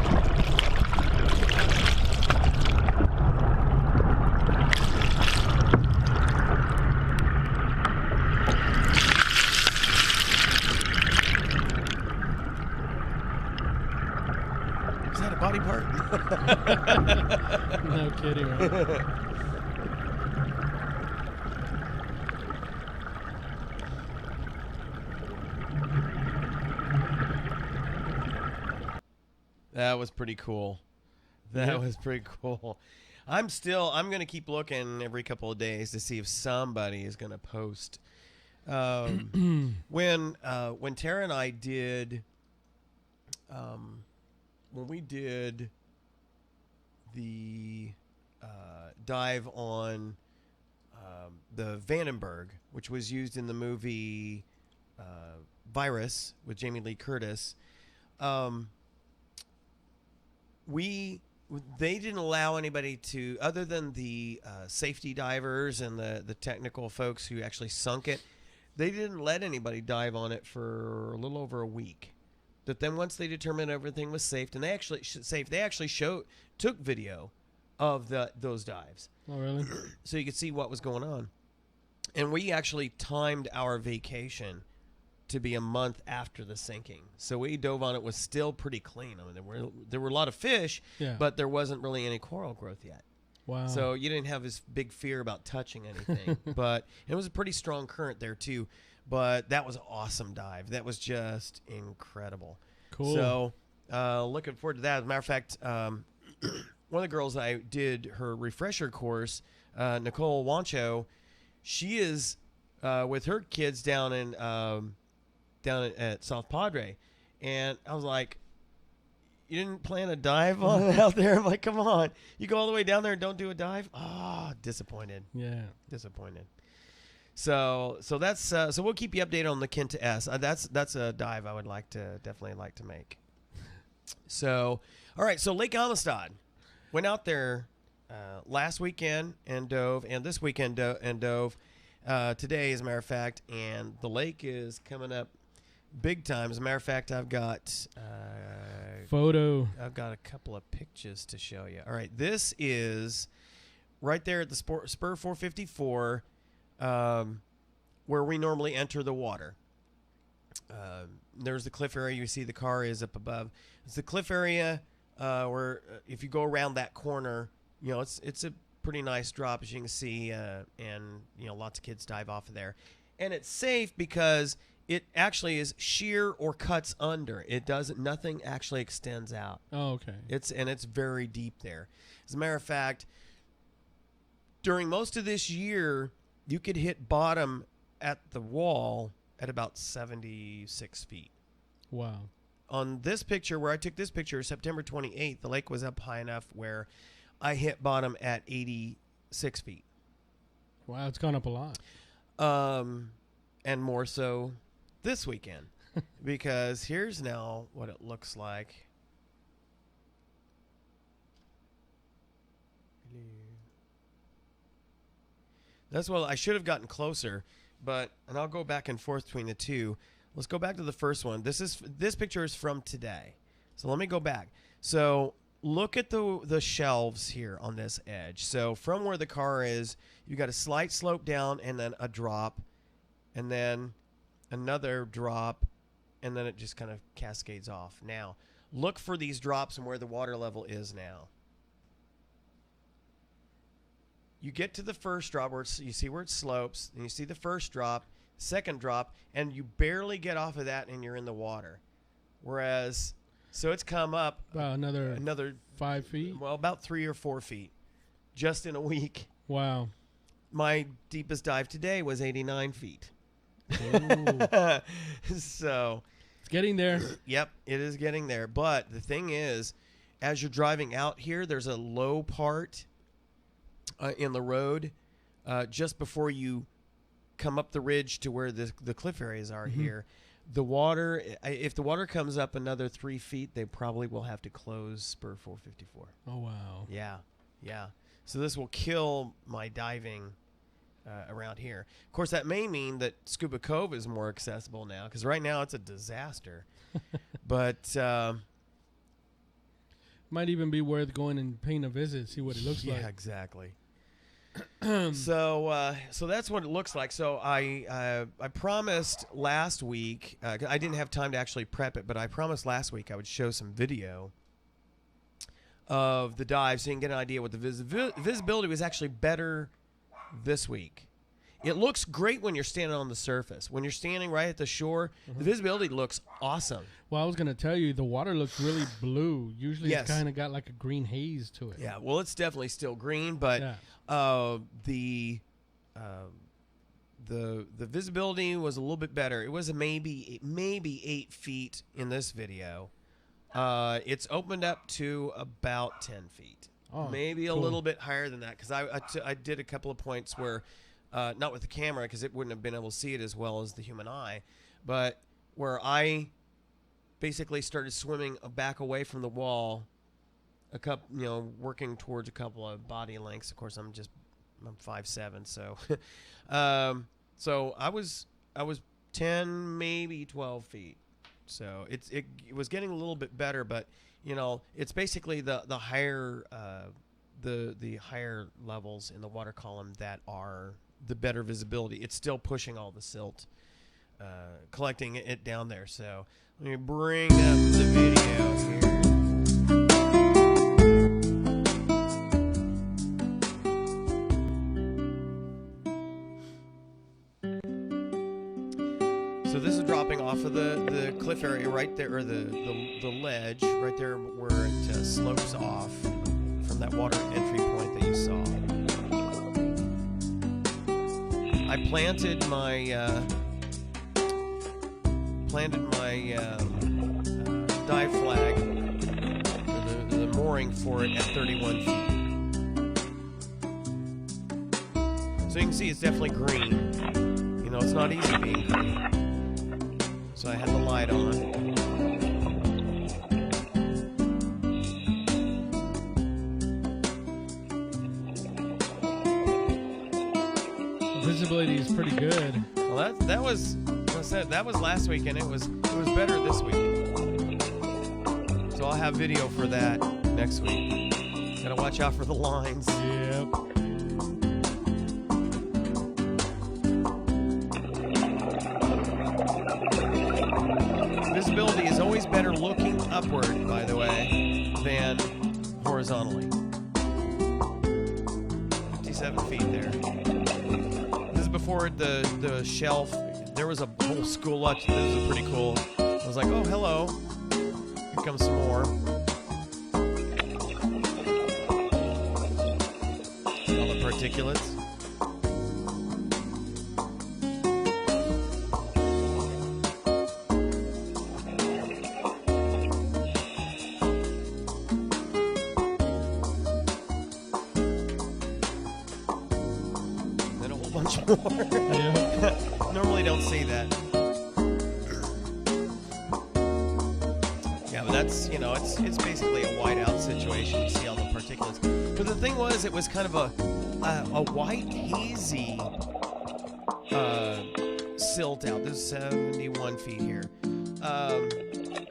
Speaker 1: Is that a body part?
Speaker 2: No kidding, right?
Speaker 1: That was pretty cool. That was pretty cool. I'm going to keep looking every couple of days to see if somebody is going to post. When Tara and I did, when we did the dive on the Vandenberg, which was used in the movie Virus with Jamie Lee Curtis, they didn't allow anybody to, other than the safety divers and the technical folks who actually sunk it, they didn't let anybody dive on it for a little over a week. But then once they determined everything was safe, and they actually took video of those dives.
Speaker 2: Oh, really?
Speaker 1: So you could see what was going on. And we actually timed our vacation to be a month after the sinking. So we dove on it, was still pretty clean. I mean, there were a lot of fish, but there wasn't really any coral growth yet.
Speaker 2: Wow.
Speaker 1: So you didn't have this big fear about touching anything. But it was a pretty strong current there too. But that was an awesome dive. That was just incredible.
Speaker 2: Cool.
Speaker 1: So looking forward to that. As a matter of fact, one of the girls I did her refresher course, Nicole Wancho, she is with her kids down at South Padre, and I was like, you didn't plan a dive on it out there? I'm like, come on, you go all the way down there and don't do a dive? Disappointed.
Speaker 2: Yeah,
Speaker 1: disappointed. So that's so we'll keep you updated on the Kinta S. That's a dive I would definitely like to make. So all right, so Lake Amistad, went out there last weekend and dove, and this weekend and dove today, as a matter of fact, and the lake is coming up big time. As a matter of fact, I've got I've got a couple of pictures to show you. All right, this is right there at the Spur 454, where we normally enter the water. There's the cliff area. You see the car is up above. It's the cliff area where if you go around that corner, you know, it's a pretty nice drop, as you can see, and you know, lots of kids dive off of there, and it's safe because it actually is sheer or cuts under. Nothing actually extends out.
Speaker 2: Oh, okay.
Speaker 1: It's very deep there. As a matter of fact, during most of this year, you could hit bottom at the wall at about 76 feet.
Speaker 2: Wow.
Speaker 1: On this picture, where I took this picture, September 28th, the lake was up high enough where I hit bottom at 86 feet.
Speaker 2: Wow, it's gone up a lot.
Speaker 1: And more so this weekend, because here's now what it looks like. That's what I should have gotten closer, and I'll go back and forth between the two. Let's go back to the first one. This picture is from today. So let me go back. So look at the shelves here on this edge. So from where the car is, you got a slight slope down and then a drop, and then another drop, and then it just kind of cascades off. Now, look for these drops and where the water level is now. You get to the first drop where you see where it slopes, and you see the first drop, second drop, and you barely get off of that and you're in the water. Whereas, so it's come up
Speaker 2: about another 5 feet.
Speaker 1: Well, about 3 or 4 feet just in a week.
Speaker 2: Wow.
Speaker 1: My deepest dive today was 89 feet. So
Speaker 2: it's getting there.
Speaker 1: Yep, it is getting there. But the thing is, as you're driving out here, there's a low part in the road just before you come up the ridge to where the cliff areas are here. The water, if the water comes up another 3 feet, they probably will have to close Spur 454.
Speaker 2: Oh, wow.
Speaker 1: Yeah. So this will kill my diving around here. Of course, that may mean that Scuba Cove is more accessible now, because right now it's a disaster. But
Speaker 2: might even be worth going and paying a visit, see what it looks like.
Speaker 1: Yeah, exactly. So that's what it looks like. So I promised last week. I didn't have time to actually prep it, but I promised last week I would show some video of the dive so you can get an idea what the visibility was actually better this week. It looks great when you're standing on the surface. When you're standing right at the shore, the visibility looks awesome.
Speaker 2: Well, I was going to tell you, the water looks really blue. Usually it's kind of got like a green haze to it.
Speaker 1: Yeah, well, it's definitely still green, but the visibility was a little bit better. It was maybe 8 feet in this video. It's opened up to about 10 feet.
Speaker 2: Oh,
Speaker 1: maybe a little bit higher than that, because I did a couple of points where, not with the camera because it wouldn't have been able to see it as well as the human eye, but where I basically started swimming back away from the wall, working towards a couple of body lengths. Of course, I'm 5'7", so so I was 10, maybe 12 feet. So it was getting a little bit better, but it's basically the higher the higher levels in the water column that are the better visibility. It's still pushing all the silt, collecting it down there. So let me bring up the video here. So this is dropping off of the cliff area right there, or the ledge right there where it slopes off from that water entry point that you saw. I planted my dive flag, the mooring for it at 31 feet. So you can see it's definitely green. It's not easy being green. So I had the light on.
Speaker 2: Visibility is pretty good.
Speaker 1: Well, that was, like I said, that was last week, and it was better this week. So I'll have video for that next week. Gotta watch out for the lines.
Speaker 2: Yep.
Speaker 1: Visibility is always better looking upward, by the way, than horizontally. 57 feet there. This is before the shelf. There was a whole school lunch. This is pretty cool. I was like, oh, hello. Here comes some more. See all the particulates.
Speaker 2: Yeah.
Speaker 1: Normally don't see that. Yeah, but that's, it's basically a whiteout situation. You see all the particulates. But the thing was, it was kind of a white, hazy silt out. This is 71 feet here.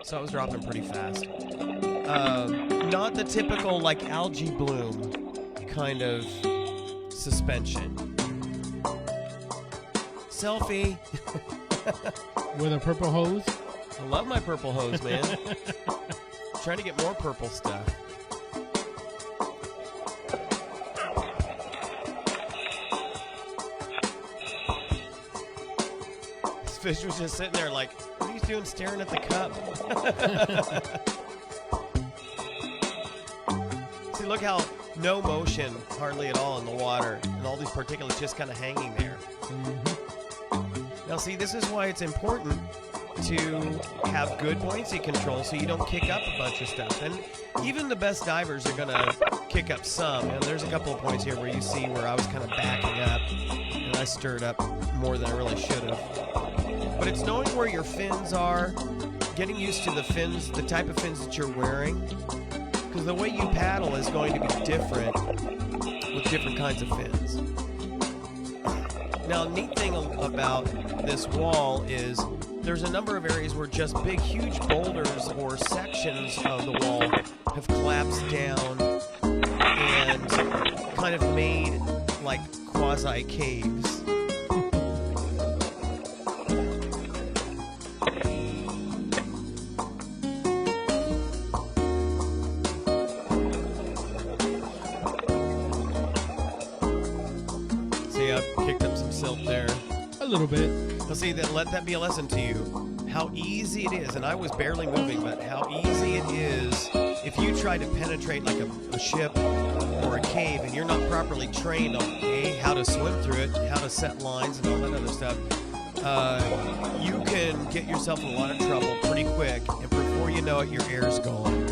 Speaker 1: So I was dropping pretty fast. Not the typical, algae bloom kind of suspension. Selfie.
Speaker 2: With a purple hose?
Speaker 1: I love my purple hose, man. Trying to get more purple stuff. This fish was just sitting there like, what are you doing staring at the cup? See, look how no motion hardly at all in the water, and all these particulates just kind of hanging there.
Speaker 2: Mm-hmm.
Speaker 1: Now, see, this is why it's important to have good buoyancy control so you don't kick up a bunch of stuff. And even the best divers are going to kick up some. And there's a couple of points here where you see where I was kind of backing up, and I stirred up more than I really should have. But it's knowing where your fins are, getting used to the fins, the type of fins that you're wearing. Because the way you paddle is going to be different with different kinds of fins. Now, neat thing about this wall is there's a number of areas where just big, huge boulders or sections of the wall have collapsed down and kind of made like quasi caves. See, I've kicked up some silt there.
Speaker 2: A little bit.
Speaker 1: Well, see, let that be a lesson to you. How easy it is, and I was barely moving, but how easy it is if you try to penetrate like a ship or a cave and you're not properly trained on how to swim through it, how to set lines and all that other stuff. You can get yourself in a lot of trouble pretty quick, and before you know it, your air's gone.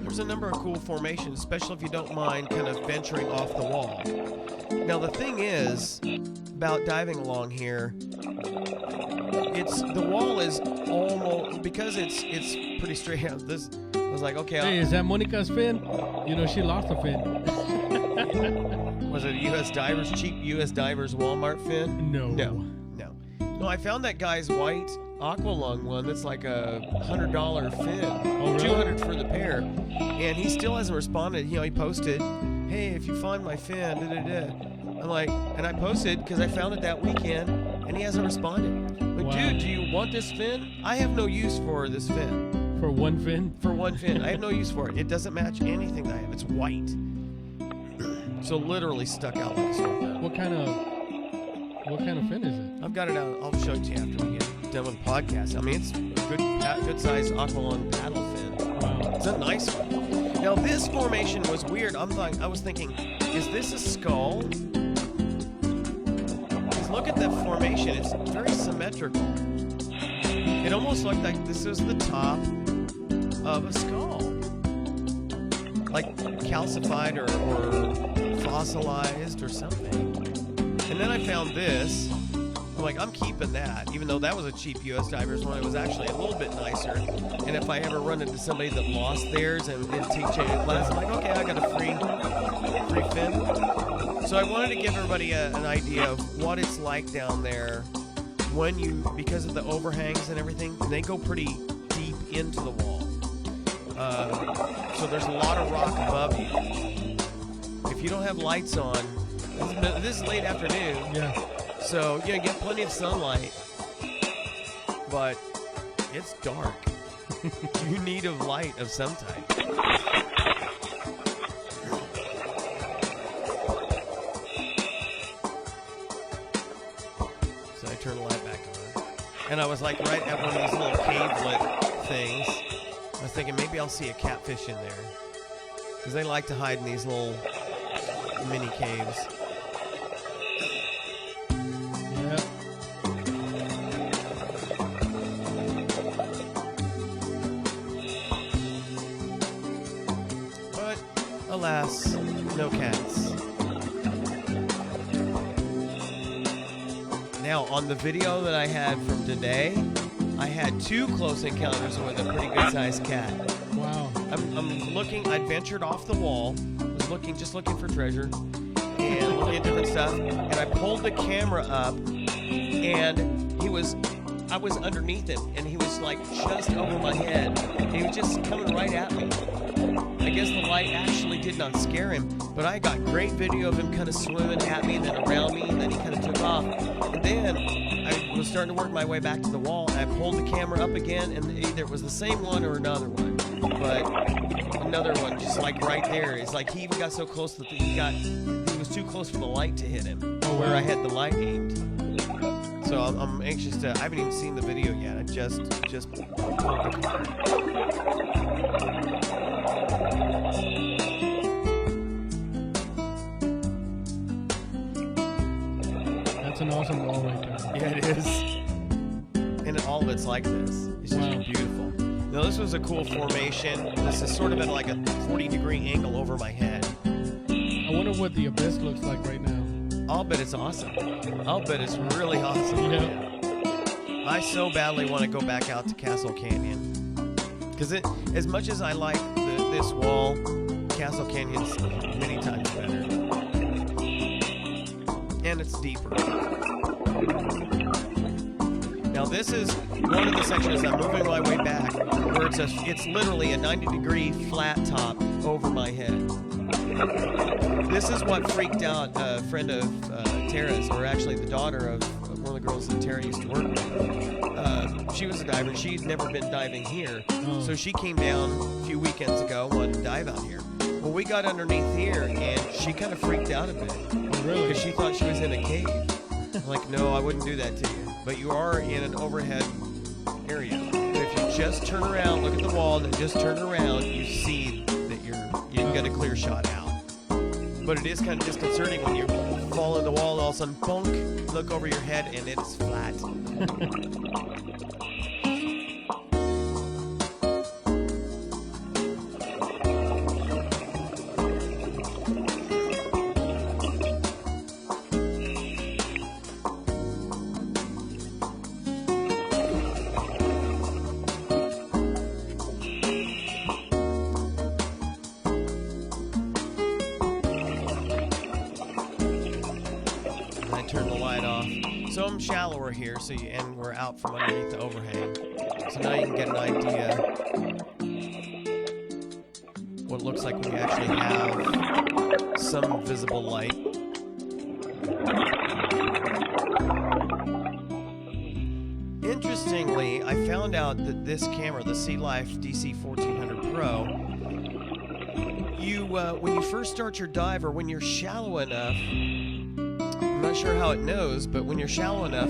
Speaker 1: There's a number of cool formations, especially if you don't mind kind of venturing off the wall. Now the thing is about diving along here, the wall is almost, because it's pretty straight out. This I was like, okay.
Speaker 2: Hey, is that Monica's fin? You know, she lost a fin.
Speaker 1: Was it a cheap U.S. Divers Walmart fin?
Speaker 2: No.
Speaker 1: No, I found that guy's white Aqualung one that's like a $100 fin.
Speaker 2: Oh, really?
Speaker 1: $200 for the pair. And he still hasn't responded. You know, he posted, hey, if you find my fin, I'm like, and I posted because I found it that weekend, and he hasn't responded. Like,
Speaker 2: Wow.
Speaker 1: Dude, do you want this fin? I have no use for this fin.
Speaker 2: For one fin?
Speaker 1: For one fin. I have no use for it. It doesn't match anything that I have. It's white. So literally stuck out like a sore thumb.
Speaker 2: What kind of fin is it?
Speaker 1: I've got it out. I'll show it to you after we get done with the podcast. I mean, it's a good size Aqualung paddle fin.
Speaker 2: Wow.
Speaker 1: It's a nice one. Now, this formation was weird. I was thinking, is this a skull? Because look at the formation. It's very symmetrical. It almost looked like this was the top of a skull. Like calcified or fossilized or something. And then I found this. I'm like, I'm keeping that, even though that was a cheap U.S. Divers one. It was actually a little bit nicer. And if I ever run into somebody that lost theirs and teaching a class, I'm like, okay, I got a free fin. So I wanted to give everybody an idea of what it's like down there when because of the overhangs and everything, they go pretty deep into the wall. So there's a lot of rock above you. If you don't have lights on, this is late afternoon.
Speaker 2: Yeah.
Speaker 1: So, you get plenty of sunlight, but it's dark. You need a light of some type. So I turned the light back on. And I was like right at one of these little cavelet things. I was thinking maybe I'll see a catfish in there. Because they like to hide in these little mini caves. Alas, no cats. Now, on the video that I had from today, I had 2 close encounters with a pretty good-sized cat.
Speaker 2: Wow.
Speaker 1: I'm looking. I ventured off the wall. Was just looking for treasure and looking at different stuff. And I pulled the camera up, and I was underneath him, and he was like just over my head. And he was just coming right at me. I guess the light actually did not scare him, but I got great video of him kind of swimming at me and then around me, and then he kind of took off. And then I was starting to work my way back to the wall, and I pulled the camera up again, and either it was the same one or another one. But another one, just like right there. It's like he even got so close that he was too close for the light to hit him, where I had the light aimed. So I'm anxious to. I haven't even seen the video yet. I just.
Speaker 2: That's an awesome wall right there.
Speaker 1: Yeah, it is. And all of it's like this. It's just beautiful. Now, this was a cool formation. This is sort of at like a 40-degree angle over my head.
Speaker 2: I wonder what the abyss looks like right now.
Speaker 1: I'll bet it's awesome. I'll bet it's really awesome.
Speaker 2: Yeah.
Speaker 1: I so badly want to go back out to Castle Canyon. Because as much as I like this wall, Castle Canyon's many times better. And it's deeper. Now this is one of the sections I'm moving my way back, where it's literally a 90-degree flat top over my head. This is what freaked out a friend of Tara's, or actually the daughter of one of the girls that Tara used to work with. She was a diver. She'd never been diving here. So she came down a few weekends ago, wanted to dive out here. Well, we got underneath here, and she kind of freaked out a bit.
Speaker 2: Oh, really?
Speaker 1: Because she thought she was in a cave. I'm like, no, I wouldn't do that to you. But you are in an overhead area. But if you just turn around, look at the wall, and just turn around, you see that you've got a clear shot out. But it is kind of disconcerting when you fall in the wall and all of a sudden, bonk, look over your head, and it's flat. Turn the light off. So I'm shallower here, and we're out from underneath the overhang. So now you can get an idea what it looks like when you actually have some visible light. Interestingly, I found out that this camera, the Sea Life DC1400 Pro, when you first start your dive, or when you're shallow enough, I'm not sure how it knows, but when you're shallow enough,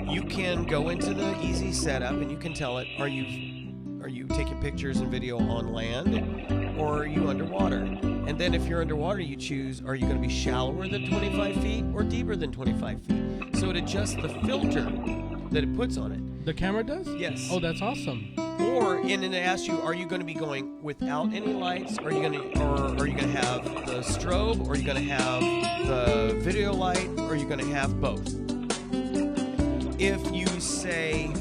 Speaker 1: you can go into the easy setup and you can tell it, are you taking pictures and video on land, or are you underwater? And then if you're underwater, you choose, are you going to be shallower than 25 feet or deeper than 25 feet? So it adjusts the filter that it puts on it.
Speaker 2: The camera does?
Speaker 1: Yes.
Speaker 2: Oh, that's awesome.
Speaker 1: And then it asks you, are you going to be going without any lights? Or are you going to have the strobe? Or are you going to have the video light? Or are you going to have both? If you say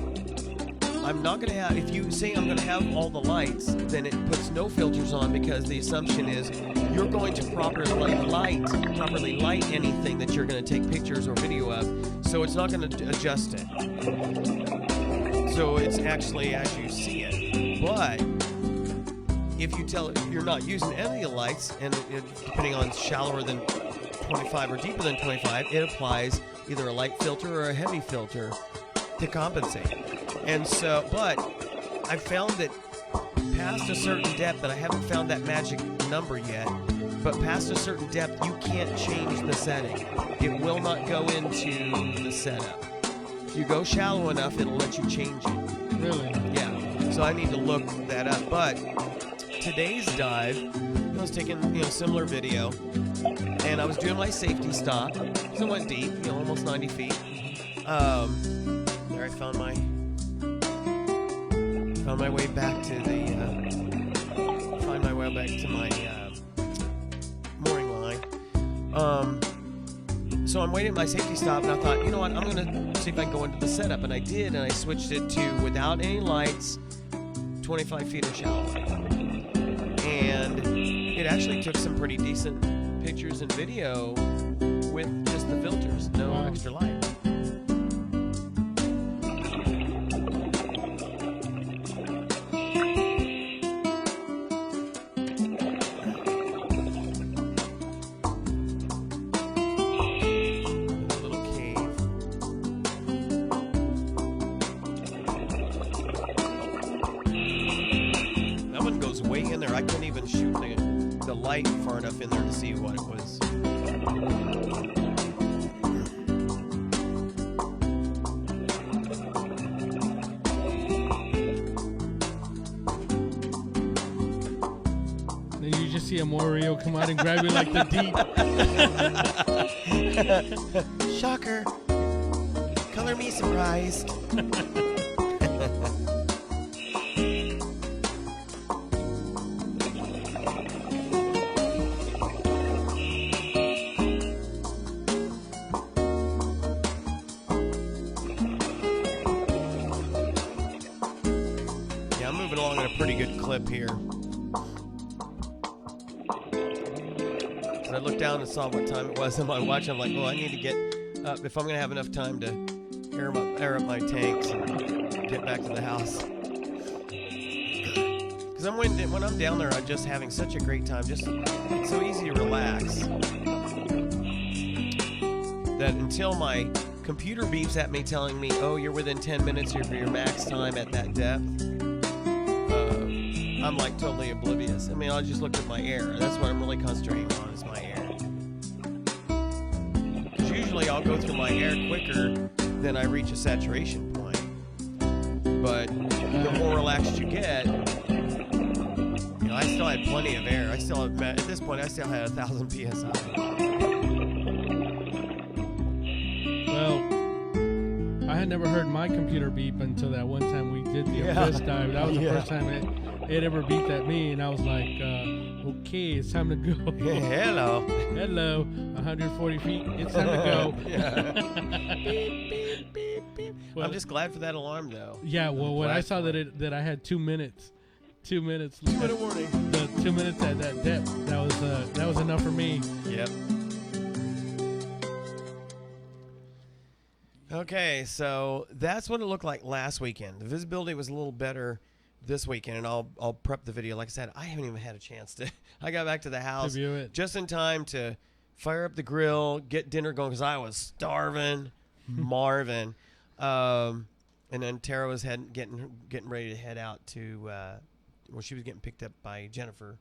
Speaker 1: I'm going to have all the lights, then it puts no filters on, because the assumption is you're going to properly light anything that you're going to take pictures or video of, so it's not going to adjust it. So it's actually as you see it. But if you tell it you're not using any of the lights, and depending on shallower than 25 or deeper than 25, it applies either a light filter or a heavy filter to compensate. And so, but I found that past a certain depth, and I haven't found that magic number yet, but past a certain depth, you can't change the setting. It will not go into the setup. If you go shallow enough, it'll let you change it.
Speaker 2: Really?
Speaker 1: Yeah. So I need to look that up. But today's dive, I was taking similar video, and I was doing my safety stop, somewhat deep, almost 90 feet. There I found my way back to my mooring line. So I'm waiting at my safety stop, and I thought, you know what, I'm going to see if I can go into the setup. And I did, and I switched it to without any lights, 25 feet or shallow. And it actually took some pretty decent pictures and video with just the filters, no extra light. I couldn't even shoot the light far enough in there to see what it was.
Speaker 2: Then you just see a Morio come out and grab you like the deep.
Speaker 1: Shocker. Color me surprised. Pretty good clip here. I looked down and saw what time it was on my watch. I'm like, well, I need to get up if I'm going to have enough time to air up my tanks and get back to the house. Because when I'm down there, I'm just having such a great time. Just it's so easy to relax that until my computer beeps at me telling me, oh, you're within 10 minutes of your max time at that depth, I'm like totally oblivious. I mean, I'll just look at my air. That's what I'm really concentrating on is my air. Because usually I'll go through my air quicker than I reach a saturation point. But the more relaxed you get, I still had plenty of air. At this point, I still had 1,000 PSI.
Speaker 2: Well, I had never heard my computer beep until that one time we did the abyss dive. That was the first time it ever beeped at me, and I was like, okay, it's time to go.
Speaker 1: Hello.
Speaker 2: Hello, 140 feet, it's time to go.
Speaker 1: Beep, beep, beep, beep. Well, I'm just glad for that alarm, though.
Speaker 2: Yeah, well, when I saw that I had 2 minutes. 2 minutes.
Speaker 1: 2 minute warning.
Speaker 2: The 2 minutes at that depth. That was enough for me.
Speaker 1: Yep. Okay, so that's what it looked like last weekend. The visibility was a little better this weekend, and I'll prep the video. Like I said, I haven't even had a chance to. I got back to the house
Speaker 2: to view it
Speaker 1: just in time to fire up the grill, get dinner going because I was starving, Marvin. And then Tara was getting ready to head out to. She was getting picked up by Jennifer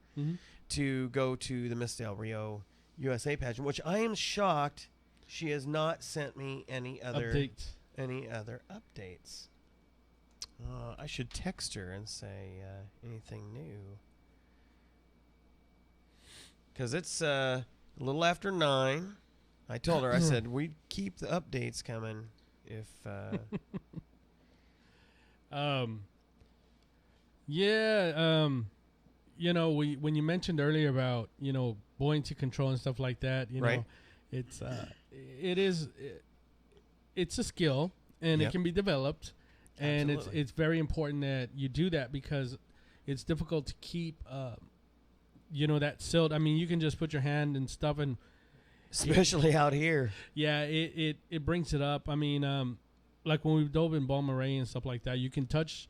Speaker 1: to go to the Miss Del Rio USA pageant, which I am shocked she has not sent me any other updates. I should text her and say anything new. Because it's a little after 9. I told her, I said, we'd keep the updates coming if...
Speaker 2: when you mentioned earlier about, buoyancy control and stuff like that, know, it's it's a skill and it can be developed. And
Speaker 1: Absolutely.
Speaker 2: it's very important that you do that because it's difficult to keep, that silt. I mean, you can just put your hand and stuff and...
Speaker 1: Especially out here.
Speaker 2: Yeah, it brings it up. I mean, like when we dove in Bon Marais and stuff like that, you can touch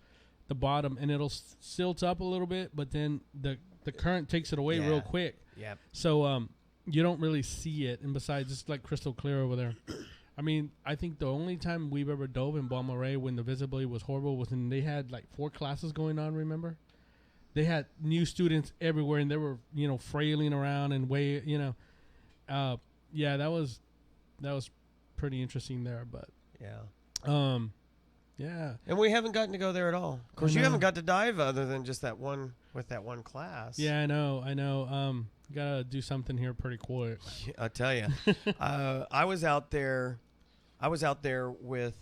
Speaker 2: the bottom and it'll silt up a little bit, but then the current takes it away real quick.
Speaker 1: Yep.
Speaker 2: So you don't really see it. And besides, it's like crystal clear over there. I mean, I think the only time we've ever dove in Bon Marais when the visibility was horrible was when they had like 4 classes going on, remember? They had new students everywhere, and they were, frailing around and that was pretty interesting there, but yeah.
Speaker 1: And we haven't gotten to go there at all. Of course, you haven't got to dive other than just that one class.
Speaker 2: Yeah, I know. Gotta do something here pretty quick.
Speaker 1: I'll tell you. I was out there with,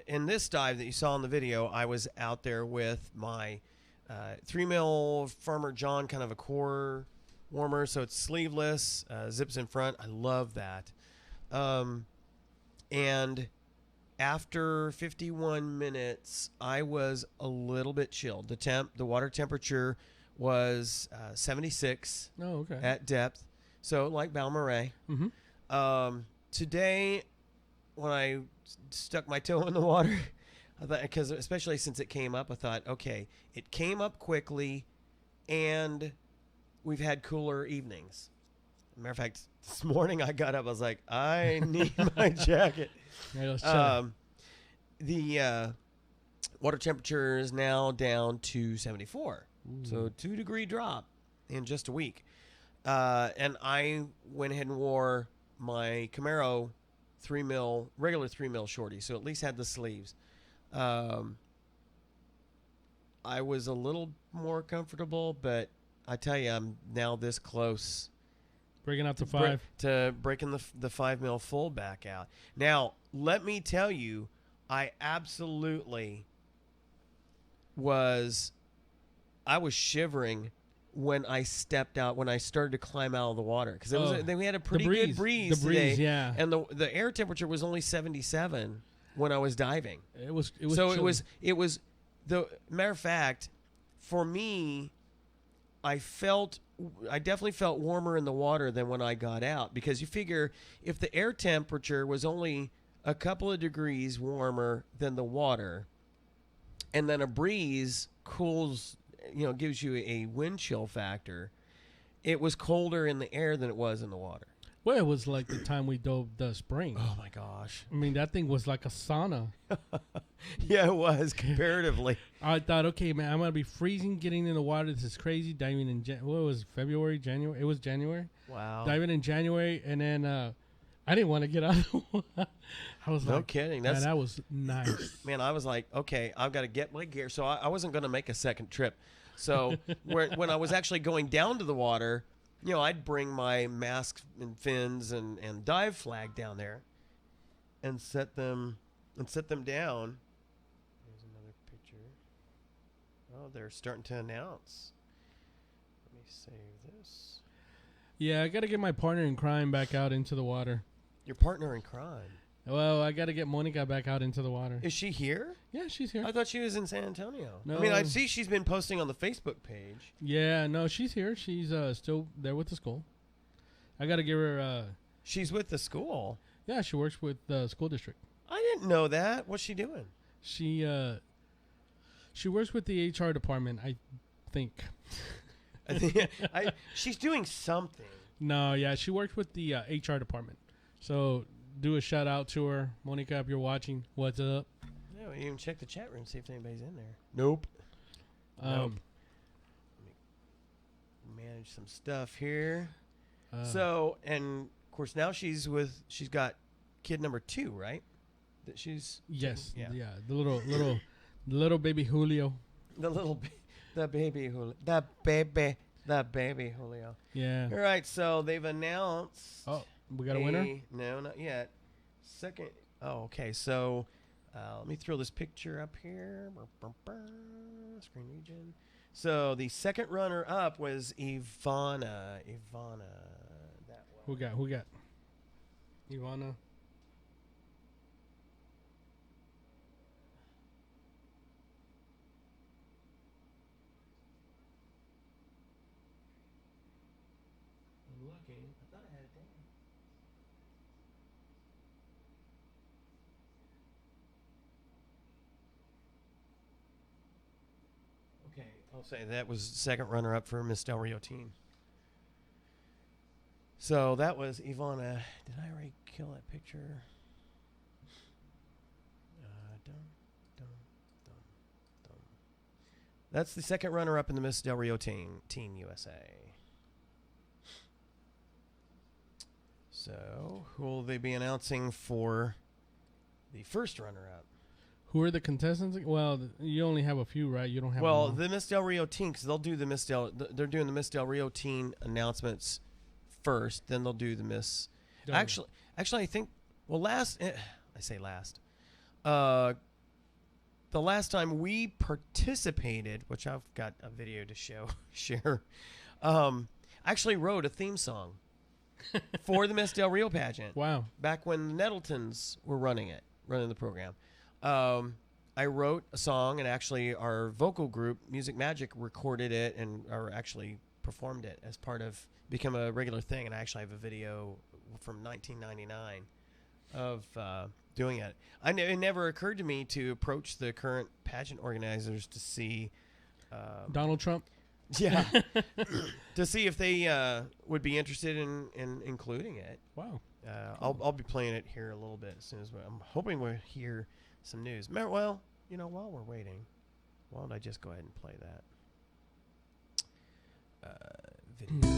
Speaker 1: in this dive that you saw in the video, I was out there with my 3 mil Farmer John, kind of a core warmer. So it's sleeveless, zips in front. I love that. And after 51 minutes, I was a little bit chilled. The water temperature was 76 at depth, so like Balmarais. Today, when I stuck my toe in the water, I thought, because especially since it came up, I thought, okay, it came up quickly, and we've had cooler evenings. Matter of fact, this morning I got up, I was like, I need my jacket. The water temperature is now down to 74. So 2 degree drop in just a week. And I went ahead and wore my Camaro regular 3 mil shorty. So at least had the sleeves. I was a little more comfortable, but I tell you, I'm now this close.
Speaker 2: Breaking out the 5.
Speaker 1: To breaking the 5 mil full back out. Now, let me tell you, I absolutely was shivering when I stepped out, when I started to climb out of the water, because we had a pretty good breeze today,
Speaker 2: yeah.
Speaker 1: And the air temperature was only 77 when I was diving.
Speaker 2: It was
Speaker 1: so chilly. it was the matter of fact, for me, I definitely felt warmer in the water than when I got out, because you figure if the air temperature was only a couple of degrees warmer than the water, and then a breeze cools, gives you a wind chill factor, it was colder in the air than it was in the water.
Speaker 2: Well, it was like the time we dove the spring.
Speaker 1: Oh my gosh.
Speaker 2: I mean, that thing was like a sauna.
Speaker 1: Yeah, it was comparatively.
Speaker 2: I thought, okay, man, I'm going to be freezing getting in the water. This is crazy. Diving in, what was February, January? It was January.
Speaker 1: Wow.
Speaker 2: Diving in January, and then I didn't want to get out of the water. I was
Speaker 1: no kidding.
Speaker 2: Man, that was nice.
Speaker 1: Man, I was like, okay, I've got to get my gear. So I wasn't going to make a second trip. So when I was actually going down to the water, I'd bring my mask and fins and dive flag down there and set them down. Here's another picture. Oh, they're starting to announce. Let me save this.
Speaker 2: Yeah, I got to get my partner in crime back out into the water.
Speaker 1: Your partner in crime?
Speaker 2: Well, I got to get Monica back out into the water.
Speaker 1: Is she here?
Speaker 2: Yeah, she's here.
Speaker 1: I thought she was in San Antonio.
Speaker 2: No.
Speaker 1: I mean, I see she's been posting on the Facebook page.
Speaker 2: Yeah, no, she's here. She's still there with the school. I got to give her...
Speaker 1: She's with the school?
Speaker 2: Yeah, she works with the school district.
Speaker 1: I didn't know that. What's she doing?
Speaker 2: She works with the HR department, I think.
Speaker 1: She's doing something.
Speaker 2: No, yeah, she works with the HR department. So do a shout out to her. Monica, if you're watching, what's up?
Speaker 1: Yeah, we even check the chat room, see if anybody's in there. Nope. Nope. Let me manage some stuff here. So, and of course now she's got kid number 2, right? That she's
Speaker 2: yes,
Speaker 1: yeah.
Speaker 2: The little baby Julio.
Speaker 1: The baby Julio.
Speaker 2: Yeah.
Speaker 1: All right, so they've announced.
Speaker 2: Oh, we got a winner?
Speaker 1: No, not yet. Second. Oh, okay. So let me throw this picture up here. Screen region. So the second runner up was Ivana. That one.
Speaker 2: Who got? Ivana.
Speaker 1: Looking. I thought I had it down. Okay, I'll say that was second runner-up for Miss Del Rio Teen. So that was Ivana. Did I already kill that picture? That's the second runner-up in the Miss Del Rio Teen USA. So, who will they be announcing for the first runner-up?
Speaker 2: Who are the contestants? Well, you only have a few, right? You don't have.
Speaker 1: Well, the Miss Del Rio Teen, because they'll do they're doing the Miss Del Rio Teen announcements first. Then they'll do the Miss. Actually, I think. Well, I say last. The last time we participated, which I've got a video to share, actually wrote a theme song. For the Miss Del Rio pageant.
Speaker 2: Wow.
Speaker 1: Back when the Nettletons were running the program. I wrote a song, and actually our vocal group, Music Magic, recorded it or actually performed it as part of, become a regular thing. And I actually have a video from 1999 of doing it. It never occurred to me to approach the current pageant organizers to see...
Speaker 2: Donald Trump?
Speaker 1: Yeah, to see if they would be interested in including it.
Speaker 2: Wow.
Speaker 1: I'll be playing it here a little bit as soon as I'm hoping we'll hear some news. Well, while we're waiting, why don't I just go ahead and play that video?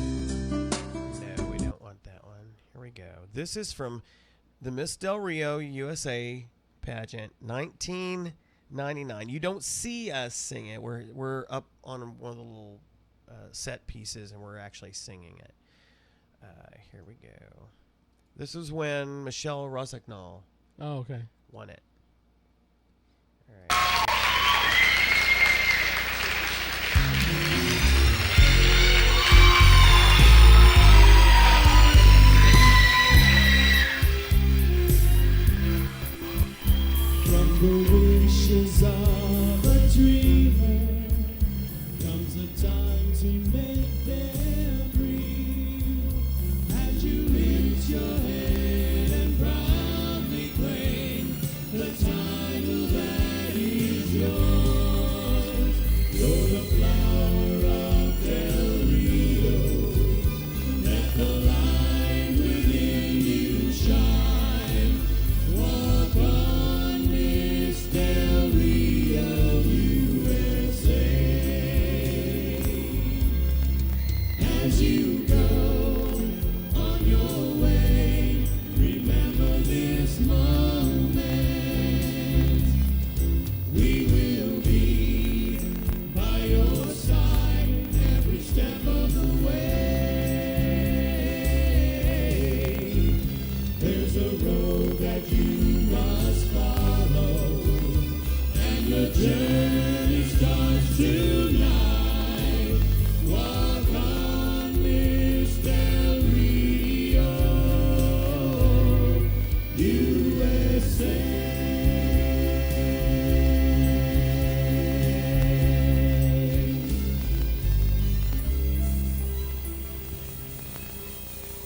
Speaker 1: No, we don't want that one. Here we go. This is from the Miss Del Rio USA pageant, 1999. You don't see us sing it. We're up on one of the little set pieces, and we're actually singing it. Here we go. This is when Michelle Rosignol won it. All right.
Speaker 3: From the wishes of a dreamer, to make them breathe. As you lift your head and proudly claim the title that is yours. You're the flower of Del Rio. Let the light within you shine. Walk on, Miss Del Rio USA. As you go on your way, remember this moment. We will be by your side every step of the way. There's a road that you must follow, and the journey starts tonight. Walk on, Miss Del Rio USA.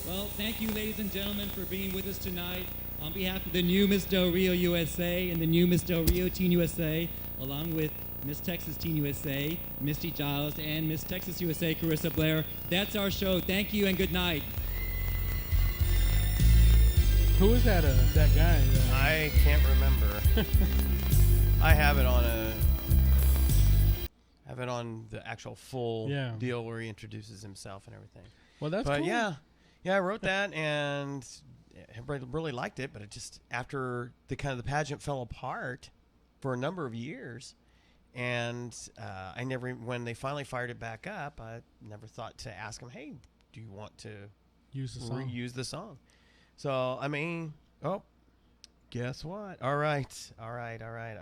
Speaker 4: Well, thank you, ladies and gentlemen, for being with us tonight. On behalf of the new Miss Del Rio USA and the new Miss Del Rio Teen USA, along with Miss Texas Teen USA, Misty Giles, and Miss Texas USA, Carissa Blair, that's our show. Thank you and good night.
Speaker 2: Who was that guy?
Speaker 1: I can't remember. I have it on the actual full
Speaker 2: Yeah.
Speaker 1: deal where he introduces himself and everything.
Speaker 2: Well, that's
Speaker 1: But
Speaker 2: cool.
Speaker 1: yeah, I wrote that and everybody really liked it. But it just after the pageant fell apart for a number of years, and I never, when they finally fired it back up, I never thought to ask him, hey, do you want to
Speaker 2: Use the song.
Speaker 1: reuse the song? So I mean, guess what? All right. I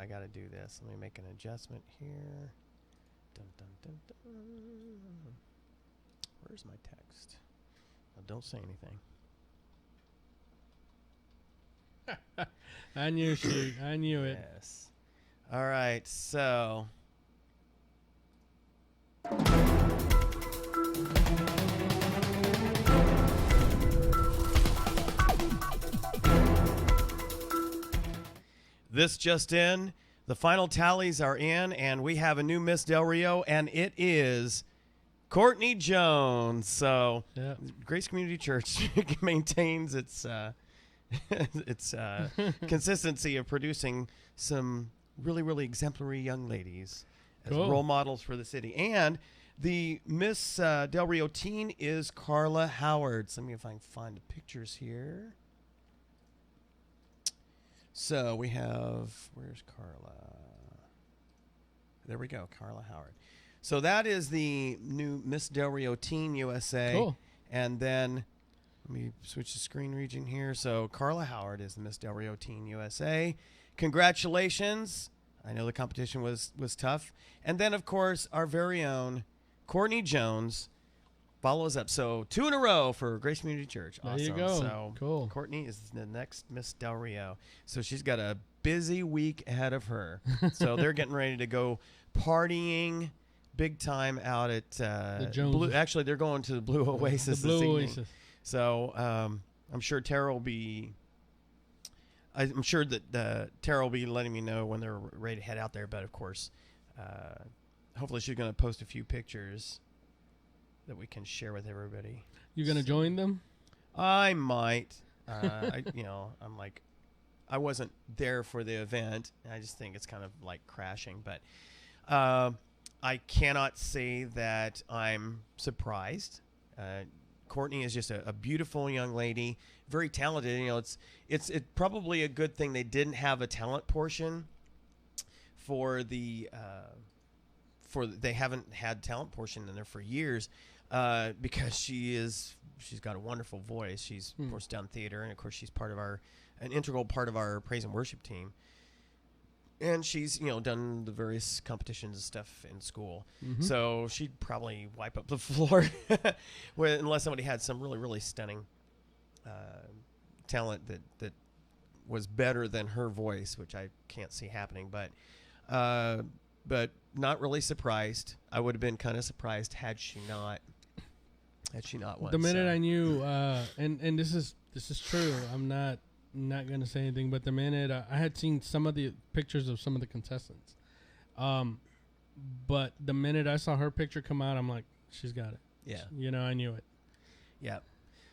Speaker 1: got to do this. Let me make an adjustment here. Dun, dun, dun, dun. Where's my text? Well, don't say anything.
Speaker 2: I knew I knew it.
Speaker 1: Yes. All right. So. This just in. The final tallies are in, and we have a new Miss Del Rio, and it is Courtney Jones. So,
Speaker 2: Yeah.
Speaker 1: Grace Community Church maintains its consistency of producing some really, really exemplary young ladies as
Speaker 2: Cool.
Speaker 1: role models for the city. And the Miss Del Rio teen is Carla Howard. So let me see if I can find the pictures here. So we have, where's Carla? There we go, Carla Howard. So that is the new Miss Del Rio Teen USA.
Speaker 2: Cool.
Speaker 1: And then let me switch the screen region here. So Carla Howard is the Miss Del Rio Teen USA. Congratulations. I know the competition was tough. And then, of course, our very own Courtney Jones follows up. So 2 in a row for Grace Community Church.
Speaker 2: There
Speaker 1: Awesome.
Speaker 2: you go.
Speaker 1: So
Speaker 2: Cool.
Speaker 1: Courtney is the next Miss Del Rio. So she's got a busy week ahead of her. So they're getting ready to go partying big time out at
Speaker 2: The Jones.
Speaker 1: Blue. Actually, they're going to the Blue Oasis
Speaker 2: The Blue
Speaker 1: this evening.
Speaker 2: Oasis.
Speaker 1: So I'm sure Tara will be. I'm sure that Tara will be letting me know when they're ready to head out there. But of course, hopefully she's going to post a few pictures that we can share with everybody.
Speaker 2: You gonna join them?
Speaker 1: I might. I'm like, I wasn't there for the event. I just think it's kind of like crashing. But I cannot say that I'm surprised. Courtney is just a beautiful young lady, very talented. You know, it's probably a good thing they didn't have a talent portion for they haven't had talent portion in there for years, because she's got a wonderful voice. She's of course done theater, and of course she's an integral part of our praise and worship team. And she's, done the various competitions and stuff in school. Mm-hmm. So she'd probably wipe up the floor unless somebody had some really, really stunning talent that was better than her voice, which I can't see happening. But not really surprised. I would have been kind of surprised had she not won.
Speaker 2: The minute I knew, and this is true. I'm not gonna say anything, but the minute I had seen some of the pictures of some of the contestants, but the minute I saw her picture come out, I'm like, she's got it.
Speaker 1: Yeah.
Speaker 2: I knew it.
Speaker 1: Yeah.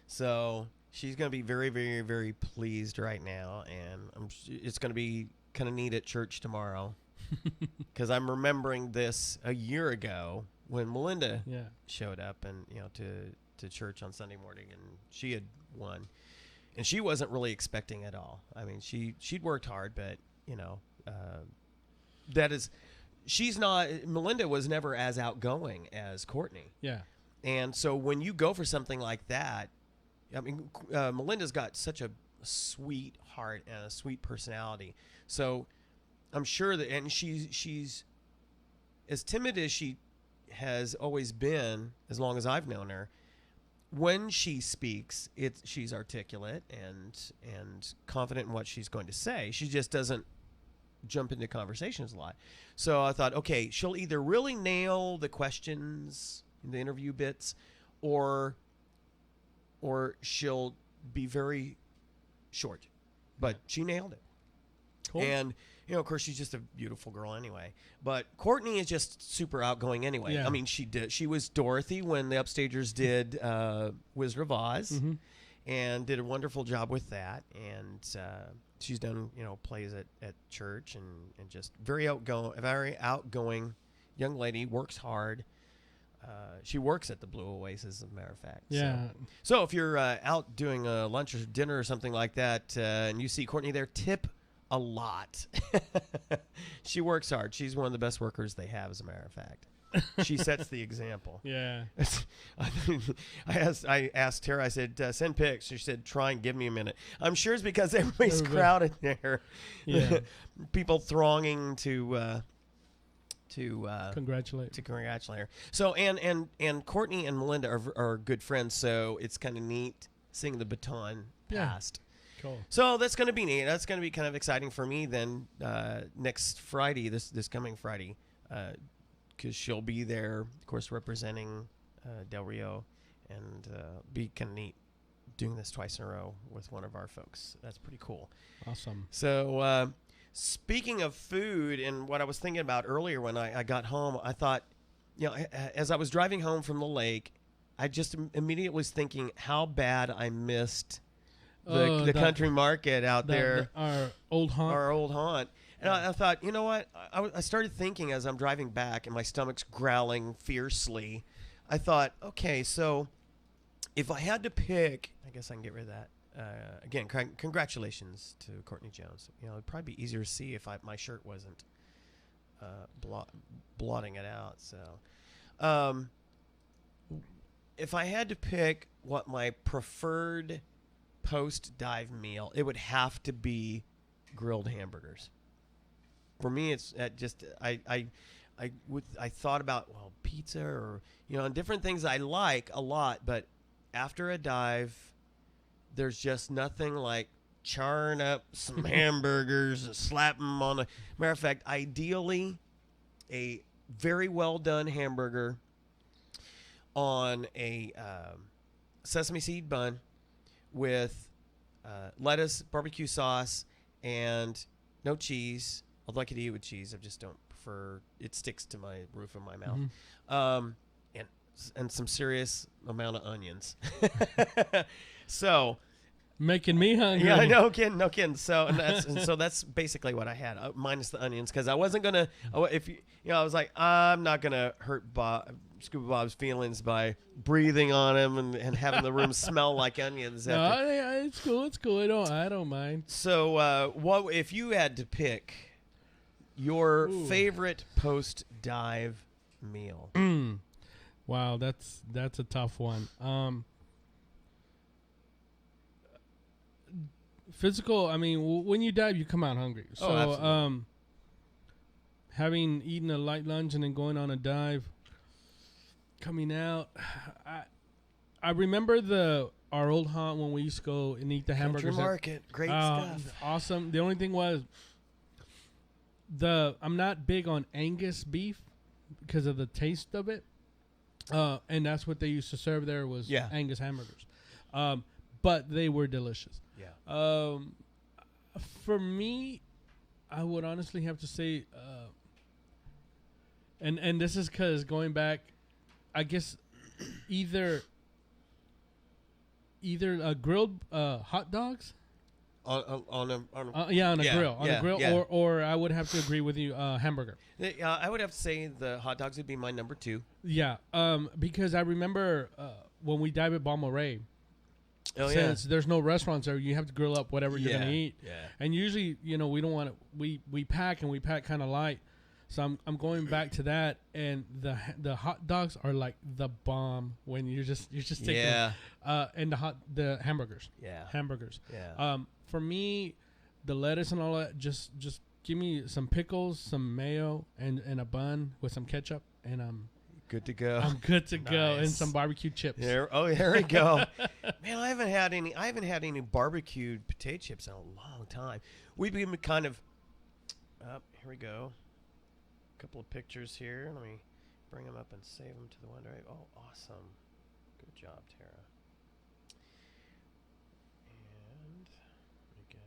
Speaker 1: So she's going to be very, very, very pleased right now, and it's going to be kind of neat at church tomorrow because I'm remembering this a year ago when Melinda showed up and to church on Sunday morning, and she had won, and she wasn't really expecting at all. I mean, she'd worked hard, but Melinda was never as outgoing as Courtney.
Speaker 2: Yeah.
Speaker 1: And so when you go for something like that, I mean, Melinda's got such a sweet heart and a sweet personality. So I'm sure that, and she's as timid as she has always been as long as I've known her. When she speaks, she's articulate and confident in what she's going to say. She just doesn't jump into conversations a lot. So I thought, okay, she'll either really nail the questions, the interview bits, or she'll be very short. But she nailed it.
Speaker 2: Cool.
Speaker 1: And, of course, she's just a beautiful girl anyway. But Courtney is just super outgoing anyway.
Speaker 2: Yeah.
Speaker 1: I mean, she was Dorothy when the Upstagers did Wizard of Oz, and did a wonderful job with that. And she's done, plays at church and just very outgoing young lady, works hard. She works at the Blue Oasis, as a matter of fact.
Speaker 2: Yeah.
Speaker 1: So if you're out doing a lunch or dinner or something like that, and you see Courtney there, tip a lot. She works hard. She's one of the best workers they have, as a matter of fact. She sets the example.
Speaker 2: Yeah.
Speaker 1: I asked her, I said, send pics. She said, try and give me a minute. I'm sure it's because everybody's crowded there.
Speaker 2: Yeah.
Speaker 1: People thronging to
Speaker 2: congratulate
Speaker 1: her. So and Courtney and Melinda are good friends, so it's kind of neat seeing the baton passed.
Speaker 2: Cool.
Speaker 1: So that's going to be neat. That's going to be kind of exciting for me then next Friday, this coming Friday, because she'll be there, of course, representing Del Rio, and be kind of neat doing this twice in a row with one of our folks. That's pretty cool.
Speaker 2: Awesome.
Speaker 1: So speaking of food, and what I was thinking about earlier when I got home, I thought, as I was driving home from the lake, I just immediately was thinking how bad I missed the country market out there.
Speaker 2: Our old haunt.
Speaker 1: And I thought, you know what? I started thinking as I'm driving back and my stomach's growling fiercely. I thought, okay, so if I had to pick, I guess I can get rid of that. Again, congratulations to Courtney Jones. It'd probably be easier to see if my shirt wasn't blotting it out. So, if I had to pick what my preferred post-dive meal, it would have to be grilled hamburgers. For me, it's just I thought about pizza or and different things I like a lot, but after a dive, there's just nothing like charring up some hamburgers and slapping them on. Matter of fact, ideally, a very well done hamburger on a sesame seed bun with lettuce, barbecue sauce, and no cheese. Although I could eat it with cheese, I just don't prefer. It sticks to my roof of my mouth. And some serious amount of onions. So,
Speaker 2: making me hungry.
Speaker 1: Yeah, no kidding. So that's basically what I had, minus the onions, because I wasn't gonna. I was like, I'm not gonna hurt Scuba Bob's feelings by breathing on him and having the room smell like onions.
Speaker 2: No, it's cool. I don't mind.
Speaker 1: So, what if you had to pick your favorite post dive meal?
Speaker 2: Wow, that's a tough one. Physical, I mean, when you dive, you come out hungry. So, having eaten a light lunch and then going on a dive, coming out, I remember our old haunt when we used to go and eat the hamburgers.
Speaker 1: Country market, great stuff.
Speaker 2: Awesome. The only thing was I'm not big on Angus beef. because of the taste of it. And that's what they used to serve there was Angus hamburgers. But they were delicious.
Speaker 1: Yeah.
Speaker 2: For me, I would honestly have to say, and this is because going back, I guess either grilled hot dogs.
Speaker 1: On a
Speaker 2: grill, or I would have to agree with you, hamburger.
Speaker 1: I would have to say the hot dogs would be my number 2.
Speaker 2: Yeah, because I remember when we dive at Balmoral, since there's no restaurants there, you have to grill up whatever you're gonna eat.
Speaker 1: Yeah.
Speaker 2: And usually, we don't want to. We pack kind of light. So I'm going back to that, and the hot dogs are like the bomb when you're just taking and the hamburgers.
Speaker 1: Yeah.
Speaker 2: Hamburgers.
Speaker 1: Yeah.
Speaker 2: For me, the lettuce and all that, just give me some pickles, some mayo, and a bun with some ketchup, and I'm
Speaker 1: good to go.
Speaker 2: I'm good to go, and some barbecue chips.
Speaker 1: There we go. Man, I haven't had any barbecued potato chips in a long time. We've been kind of. Here we go. A couple of pictures here. Let me bring them up and save them to the one right. Oh, awesome. Good job, Tara. And we get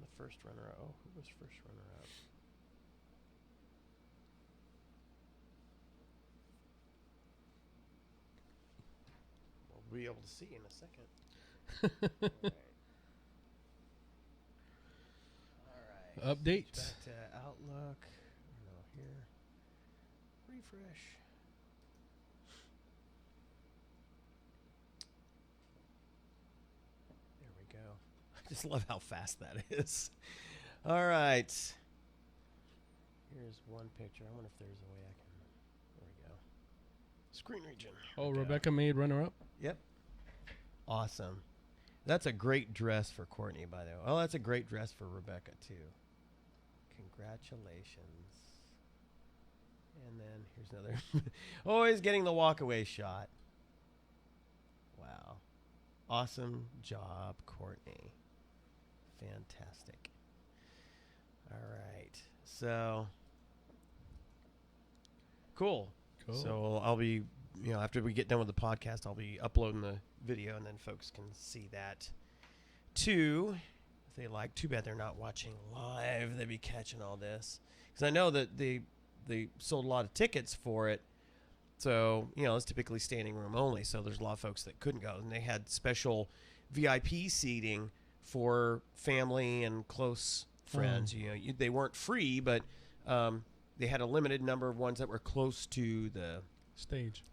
Speaker 1: the first runner-up. Oh, who was first runner-up? We'll be able to see in a second. All right.
Speaker 2: Update.
Speaker 1: Back to Outlook. No, here. Refresh. There we go. I just love how fast that is. All right. Here's one picture. I wonder if there's a way I can. There we go. Screen region.
Speaker 2: Oh, Rebecca made runner-up?
Speaker 1: Yep. Awesome. That's a great dress for Courtney, by the way. Oh, that's a great dress for Rebecca, too. Congratulations. And then here's another. Always getting the walk-away shot. Wow. Awesome job, Courtney. Fantastic. All right. So, cool. So I'll be, after we get done with the podcast, I'll be uploading the video, and then folks can see that too, if they like. Too bad they're not watching live. They'd be catching all this, because I know that they sold a lot of tickets for it. So it's typically standing room only. So there's a lot of folks that couldn't go, and they had special VIP seating for family and close friends. They weren't free, but they had a limited number of ones that were close to the
Speaker 2: stage.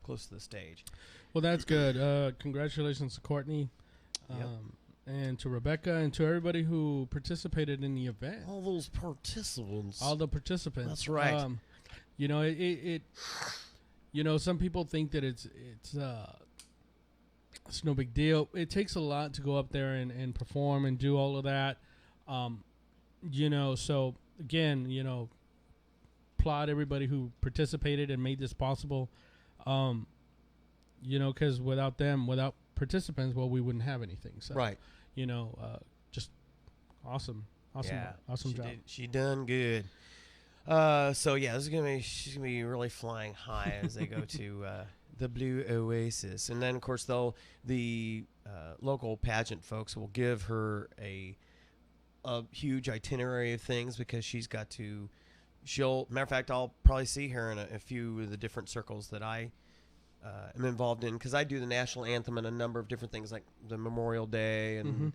Speaker 1: Well,
Speaker 2: that's good. Congratulations to Courtney, and to Rebecca, and to everybody who participated in the event.
Speaker 1: All those participants.
Speaker 2: All the participants.
Speaker 1: That's right.
Speaker 2: Some people think that it's no big deal. It takes a lot to go up there and perform and do all of that. So again, applaud everybody who participated and made this possible. Because without participants, we wouldn't have anything. So,
Speaker 1: right.
Speaker 2: Just awesome job.
Speaker 1: She done good. She's gonna be really flying high as they go to the Blue Oasis, and then of course the local pageant folks will give her a huge itinerary of things, because she's got to. Matter of fact, I'll probably see her in a few of the different circles that I am involved in, because I do the national anthem and a number of different things like the Memorial Day and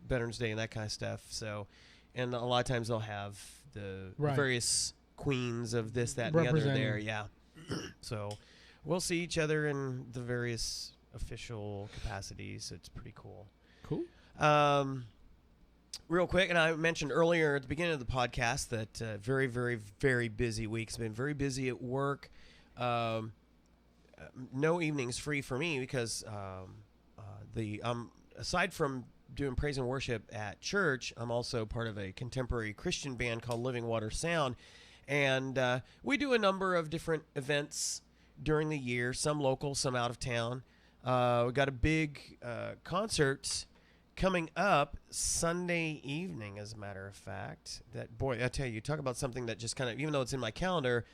Speaker 1: Veterans Day and that kind of stuff. So, and a lot of times they'll have the various queens of this, that, and the other there. Yeah. So we'll see each other in the various official capacities. It's pretty cool.
Speaker 2: Cool.
Speaker 1: Real quick, and I mentioned earlier at the beginning of the podcast that very, very, very busy week. It's been very busy at work. No evenings free for me, because aside from doing praise and worship at church, I'm also part of a contemporary Christian band called Living Water Sound, and we do a number of different events during the year, some local, some out of town. We got a big concert coming up Sunday evening, as a matter of fact, that, boy, I tell you, talk about something that just kind of, even though it's in my calendar,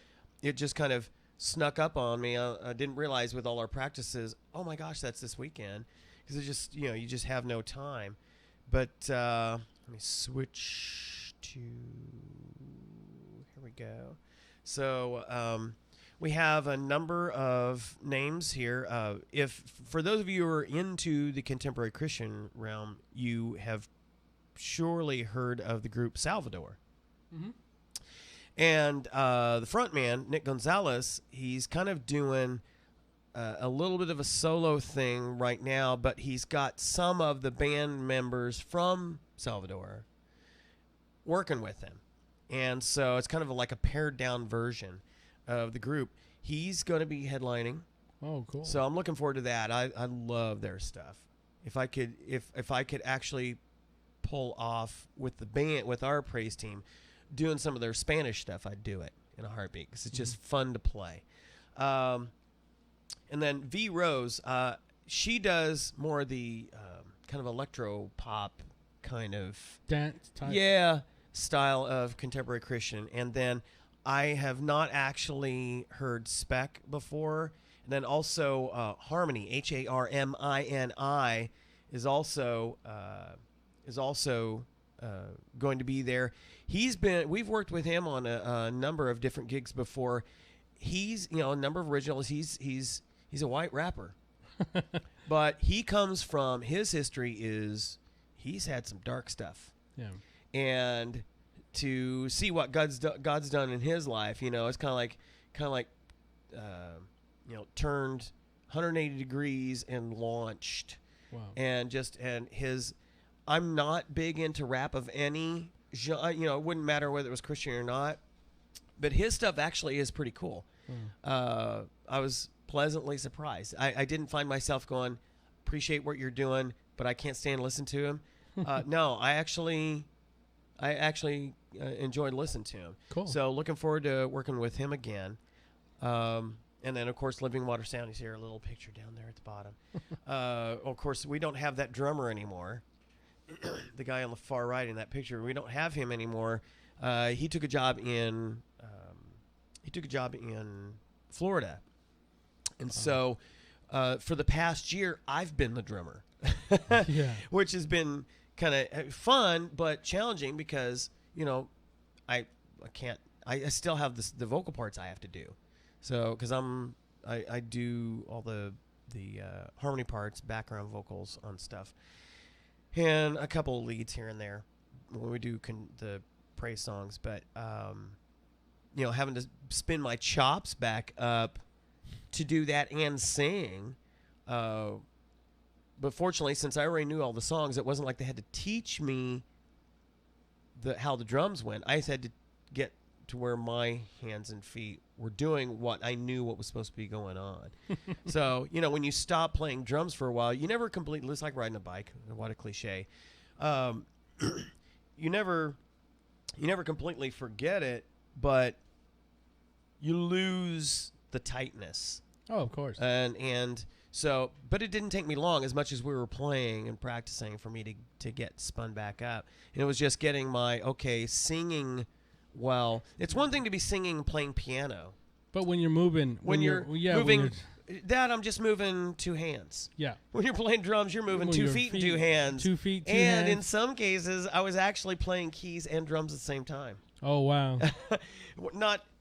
Speaker 1: it just kind of snuck up on me. I didn't realize with all our practices, oh my gosh, that's this weekend. Because it just, you just have no time. But let me switch to, here we go. So we have a number of names here. If for those of you who are into the contemporary Christian realm, you have surely heard of the group Salvador.
Speaker 2: Mm-hmm.
Speaker 1: And the front man, Nick Gonzalez, he's kind of doing a little bit of a solo thing right now, but he's got some of the band members from Salvador working with him. And so it's kind of like a pared down version of the group. He's going to be headlining.
Speaker 2: Oh, cool.
Speaker 1: So I'm looking forward to that. I love their stuff. If I could actually pull off with the band, with our praise team, doing some of their Spanish stuff, I'd do it in a heartbeat because it's just fun to play. And then V Rose, she does more of the kind of electro pop kind of
Speaker 2: dance type.
Speaker 1: Style of contemporary Christian. And then I have not actually heard Spec before. And then also Harmony, Harmini, is also going to be there. We've worked with him on a number of different gigs before. He's, a number of originals. He's a white rapper, but he comes from, his history is he's had some dark stuff.
Speaker 2: Yeah.
Speaker 1: And to see what God's done in his life, it's kind of like turned 180 degrees and launched.
Speaker 2: Wow.
Speaker 1: And I'm not big into rap of any genre, it wouldn't matter whether it was Christian or not, but his stuff actually is pretty cool. I was pleasantly surprised. I didn't find myself going, appreciate what you're doing, but I can't stand to listen to him. No, I actually enjoyed listening to him.
Speaker 2: Cool.
Speaker 1: So looking forward to working with him again. And then, of course, Living Water Sound. He's here, a little picture down there at the bottom. Of course, we don't have that drummer anymore. The guy on the far right in that picture, we don't have him anymore. He took a job in Florida. And so for the past year, I've been the drummer.
Speaker 2: Yeah.
Speaker 1: Which has been kind of fun but challenging because I still have the vocal parts I have to do. So because I do all the harmony parts, background vocals on stuff, and a couple of leads here and there when we do the praise songs. But having to spin my chops back up to do that and sing. But fortunately, since I already knew all the songs, it wasn't like they had to teach me how the drums went. I just had to get to where my hands and feet were doing what I knew what was supposed to be going on. So, when you stop playing drums for a while, you never completely, it's like riding a bike. What a cliche. You never completely forget it, but you lose the tightness.
Speaker 2: Oh, of course.
Speaker 1: And so, but it didn't take me long, as much as we were playing and practicing, for me to get spun back up. And it was just getting singing well. It's one thing to be singing and playing piano.
Speaker 2: But when you're moving,
Speaker 1: when you're moving, I'm just moving two hands.
Speaker 2: Yeah.
Speaker 1: When you're playing drums, you're moving 2 feet and 2 hands.
Speaker 2: 2 feet, 2
Speaker 1: hands. And in
Speaker 2: hands.
Speaker 1: some cases, I was actually playing keys and drums at the same time.
Speaker 2: Oh, wow.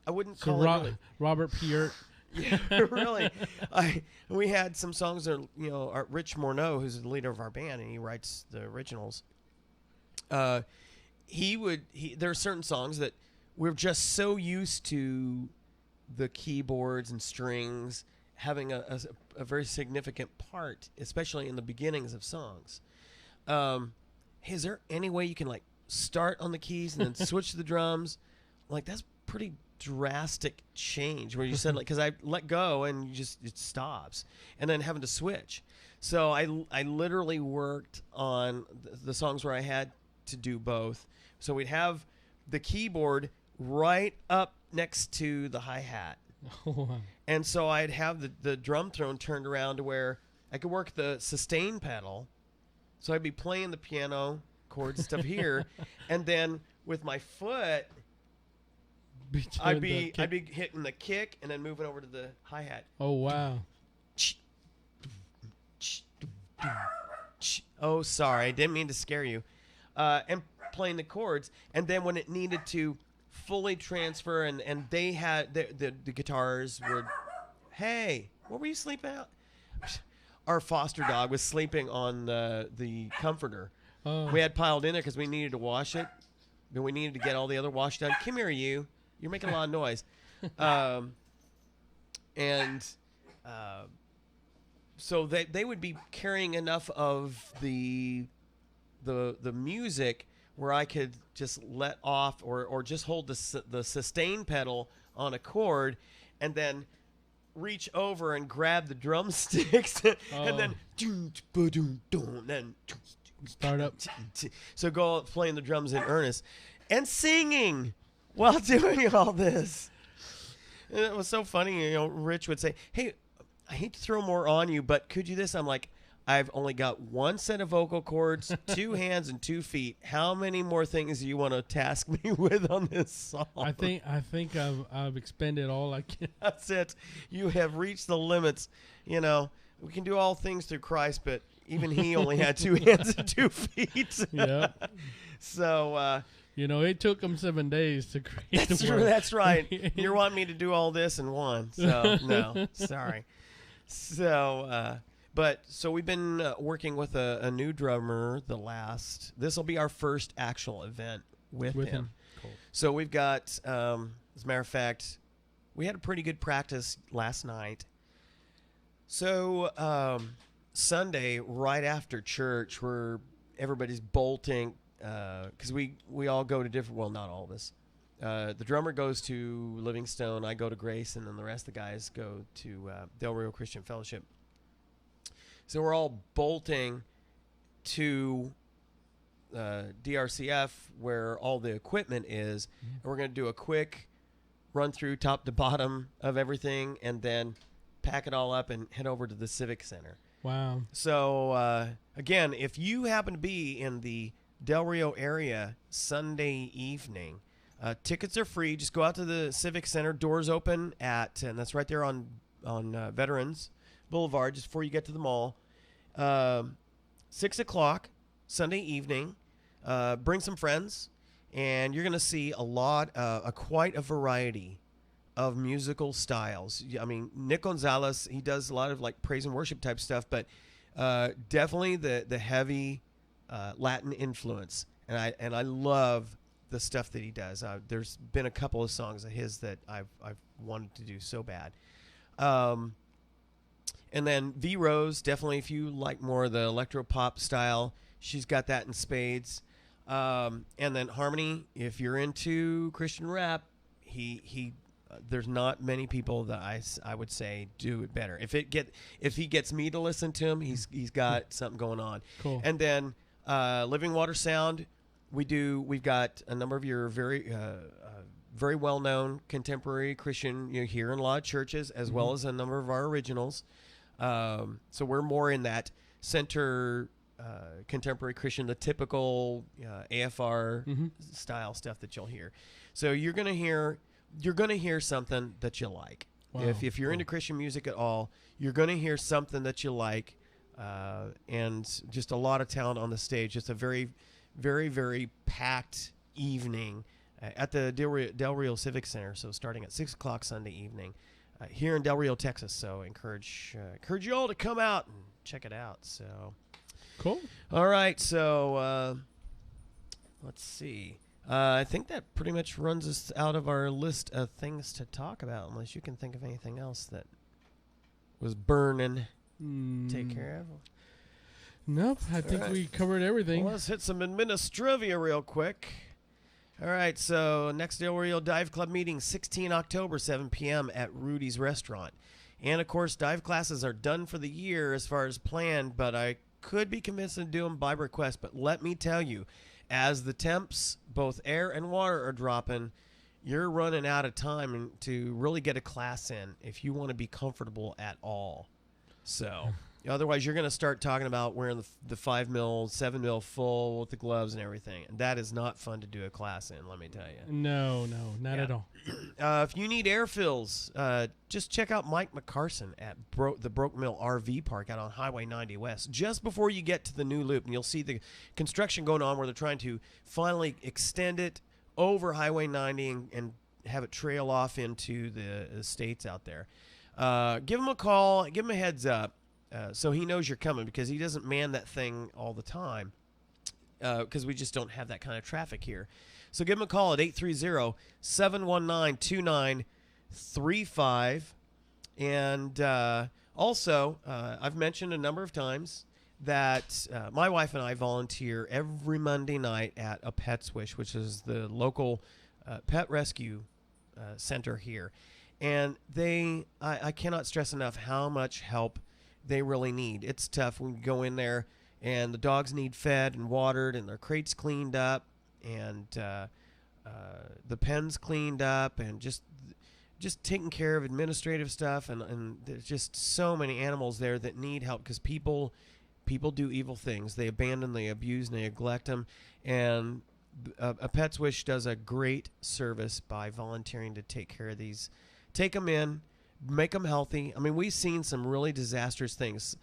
Speaker 1: I wouldn't call it really.
Speaker 2: Robert Pierre.
Speaker 1: Yeah, really. We had some songs that, our Rich Morneau, who's the leader of our band, and he writes the originals. There are certain songs that we're just so used to the keyboards and strings having a very significant part, especially in the beginnings of songs. Hey, is there any way you can start on the keys and then switch to the drums? That's pretty drastic change where you said because I let go and it stops, and then having to switch. So I literally worked on the songs where I had to do both. So we'd have the keyboard right up next to the hi-hat.
Speaker 2: Oh, wow.
Speaker 1: And so I'd have the drum throne turned around to where I could work the sustain pedal. So I'd be playing the piano chords stuff here, and then with my foot, I'd be hitting the kick and then moving over to the hi-hat.
Speaker 2: Oh, wow.
Speaker 1: Oh, sorry, I didn't mean to scare you. And playing the chords, and then when it needed to fully transfer, and they had the guitars were, hey, what were you sleeping out? Our foster dog was sleeping on the comforter.
Speaker 2: Oh.
Speaker 1: We had piled in there because we needed to wash it, but we needed to get all the other wash done. Come here, you're making a lot of noise. So they would be carrying enough of the music where I could just let off or just hold the sustain pedal on a chord and then reach over and grab the drumsticks and then
Speaker 2: Start up.
Speaker 1: So go out playing the drums in earnest and singing while doing all this. And it was so funny. Rich would say, hey, I hate to throw more on you, but could you this? I'm like, I've only got one set of vocal cords, 2 hands, and 2 feet. How many more things do you want to task me with on this song?
Speaker 2: I think I've expended all I can.
Speaker 1: That's it. You have reached the limits. We can do all things through Christ, but even he only had 2 hands and 2 feet.
Speaker 2: Yeah.
Speaker 1: So,
Speaker 2: it took him 7 days to create.
Speaker 1: That's right. You're wanting me to do all this in one. So, no, sorry. So, so we've been working with a new drummer. This will be our first actual event with him.
Speaker 2: Cool.
Speaker 1: So we've got, as a matter of fact, we had a pretty good practice last night. So Sunday, right after church, where everybody's bolting, because we all go to different, well, not all of us. The drummer goes to Livingstone, I go to Grace, and then the rest of the guys go to Del Rio Christian Fellowship. So we're all bolting to DRCF where all the equipment is, and we're going to do a quick run through top to bottom of everything and then pack it all up and head over to the Civic Center.
Speaker 2: Wow.
Speaker 1: So, again, if you happen to be in the Del Rio area Sunday evening, tickets are free. Just go out to the Civic Center. Doors open and that's right there on Veterans Boulevard, just before you get to the mall. 6 o'clock Sunday evening. Bring some friends, and you're going to see quite a variety of musical styles. I mean, Nick Gonzalez, he does a lot of like praise and worship type stuff, but definitely the heavy Latin influence, and I love the stuff that he does. There's been a couple of songs of his that I've wanted to do so bad. And then V Rose, definitely if you like more of the electro pop style, she's got that in spades. And then Harmony, if you're into Christian rap, he there's not many people that I would say do it better. If he gets me to listen to him, he's got something going on.
Speaker 2: Cool.
Speaker 1: And then Living Water Sound, we've got a number of your very well-known contemporary Christian here in a lot of churches, as well as a number of our originals. So we're more in that center contemporary Christian, the typical AFR style stuff that you'll hear. So you're gonna hear something that you like.
Speaker 2: Wow.
Speaker 1: If you're into Christian music at all, you're gonna hear something that you like, and just a lot of talent on the stage. It's a very, very, very packed evening at the Del Rio Civic Center. So starting at 6 o'clock Sunday evening. Here in Del Rio, Texas. So encourage you all to come out and check it out. So
Speaker 2: cool.
Speaker 1: All right. So let's see. I think that pretty much runs us out of our list of things to talk about, unless you can think of anything else that was burning. Take care of.
Speaker 2: Nope. I think we covered everything.
Speaker 1: Well, let's hit some administrivia real quick. All right, so next Del Rio Dive Club meeting, 16 October, 7 p.m. at Rudy's Restaurant. And, of course, dive classes are done for the year as far as planned, but I could be convinced to do them by request. But let me tell you, as the temps, both air and water, are dropping, you're running out of time to really get a class in if you want to be comfortable at all. So Otherwise, you're going to start talking about wearing the 5 mil, 7 mil full with the gloves and everything. And that is not fun to do a class in, let me tell you.
Speaker 2: No, not at all.
Speaker 1: If you need air fills, just check out Mike McCarson at the Broke Mill RV Park out on Highway 90 West. Just before you get to the new loop, and you'll see the construction going on where they're trying to finally extend it over Highway 90 and have it trail off into the estates out there. Give him a call. Give him a heads up. So he knows you're coming, because he doesn't man that thing all the time, because we just don't have that kind of traffic here. So give him a call at 830-719-2935. And also, I've mentioned a number of times that my wife and I volunteer every Monday night at A Pet's Wish, which is the local pet rescue center here. And I cannot stress enough how much help they really need. It's tough when you go in there and the dogs need fed and watered and their crates cleaned up and the pens cleaned up and just taking care of administrative stuff. And there's just so many animals there that need help, because people do evil things. They abandon, they abuse, and they neglect them. And A Pet's Wish does a great service by volunteering to take care of these. Take them in, make them healthy. I mean, we've seen some really disastrous things.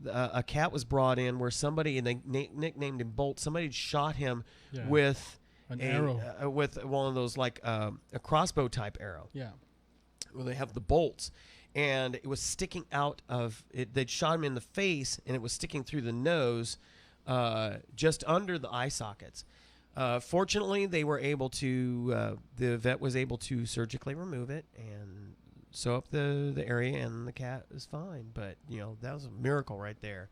Speaker 1: A cat was brought in where somebody, and they nicknamed him Bolt, somebody had shot him with
Speaker 2: an arrow.
Speaker 1: With one of those, like a crossbow type arrow.
Speaker 2: Yeah.
Speaker 1: Where they have the bolts. And it was sticking out of it. They'd shot him in the face, and it was sticking through the nose, just under the eye sockets. Fortunately, they were able to. The vet was able to surgically remove it and sew up the area, and the cat is fine. But that was a miracle right there.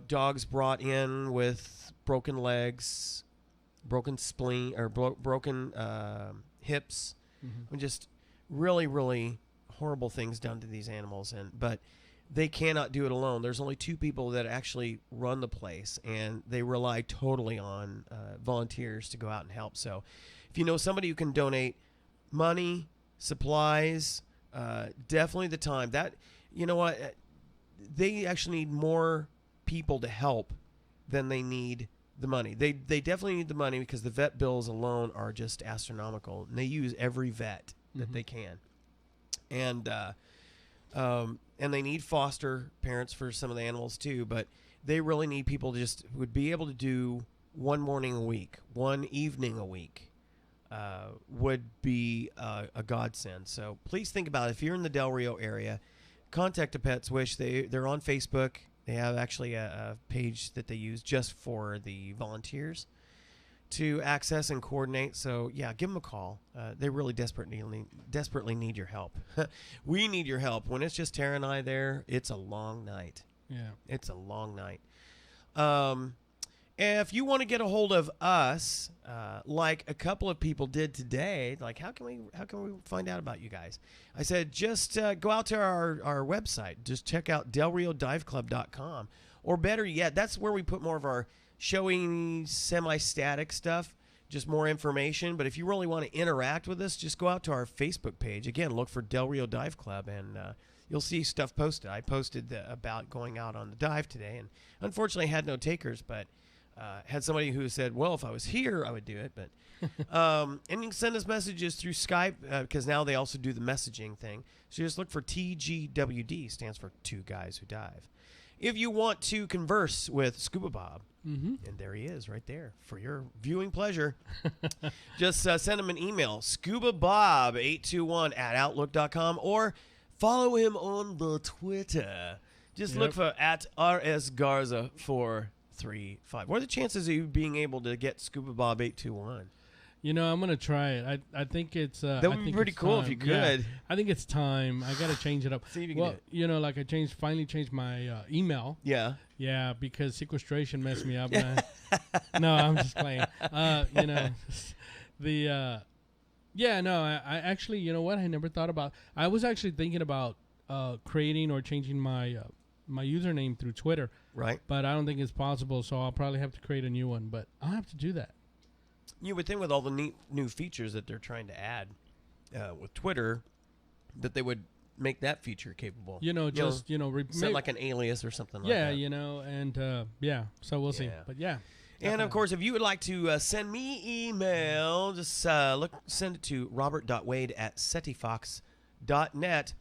Speaker 1: Dogs brought in with broken legs, broken spleen, or broken hips, and just really, really horrible things done to these animals. But they cannot do it alone. There's only 2 people that actually run the place, and they rely totally on volunteers to go out and help. So if you know somebody who can donate money, supplies, definitely the time. That, you know what, they actually need more people to help than they need the money. They definitely need the money, because the vet bills alone are just astronomical, and they use every vet that they can. And they need foster parents for some of the animals too, but they really need people would be able to do one morning a week, one evening a week, would be a godsend. So please think about it. If you're in the Del Rio area, contact A Pet's Wish. They're on Facebook. They have actually a page that they use just for the volunteers to access and coordinate. So yeah, give them a call. They really desperately need your help. We need your help. When it's just Tara and I there, it's a long night.
Speaker 2: Yeah,
Speaker 1: it's a long night. If you want to get a hold of us, like a couple of people did today, like how can we find out about you guys? I said just go out to our website. Just check out delriodiveclub.com, or better yet, that's where we put more of our showing semi-static stuff, just more information. But if you really want to interact with us, just go out to our Facebook page. Again, look for Del Rio Dive Club, and you'll see stuff posted. I posted about going out on the dive today, and unfortunately had no takers, but had somebody who said, well, if I was here, I would do it. But and you can send us messages through Skype, because now they also do the messaging thing. So just look for TGWD, stands for Two Guys Who Dive. If you want to converse with Scuba Bob, and there he is right there for your viewing pleasure, just send him an email, scubabob821@outlook.com, or follow him on the Twitter. Just look for @RSGarza435. What are the chances of you being able to get Scuba Bob 821?
Speaker 2: I'm gonna try it. I think it's
Speaker 1: that would be pretty cool if you could.
Speaker 2: Yeah, I think it's time. I gotta change it up.
Speaker 1: See if you can do it.
Speaker 2: Like I finally changed my email.
Speaker 1: Yeah.
Speaker 2: Yeah, because sequestration messed me up. No, I'm just playing. I actually, you know what? I never thought about. I was actually thinking about creating or changing my my username through Twitter.
Speaker 1: Right.
Speaker 2: But I don't think it's possible, so I'll probably have to create a new one. But I'll have to do that.
Speaker 1: You would think with all the neat new features that they're trying to add with Twitter, that they would make that feature capable.
Speaker 2: Just
Speaker 1: set like an alias or something like
Speaker 2: yeah,
Speaker 1: that.
Speaker 2: and so we'll see.
Speaker 1: Yeah.
Speaker 2: But yeah.
Speaker 1: And of course, if you would like to send me email, just send it to robert.wade@cetifox.net.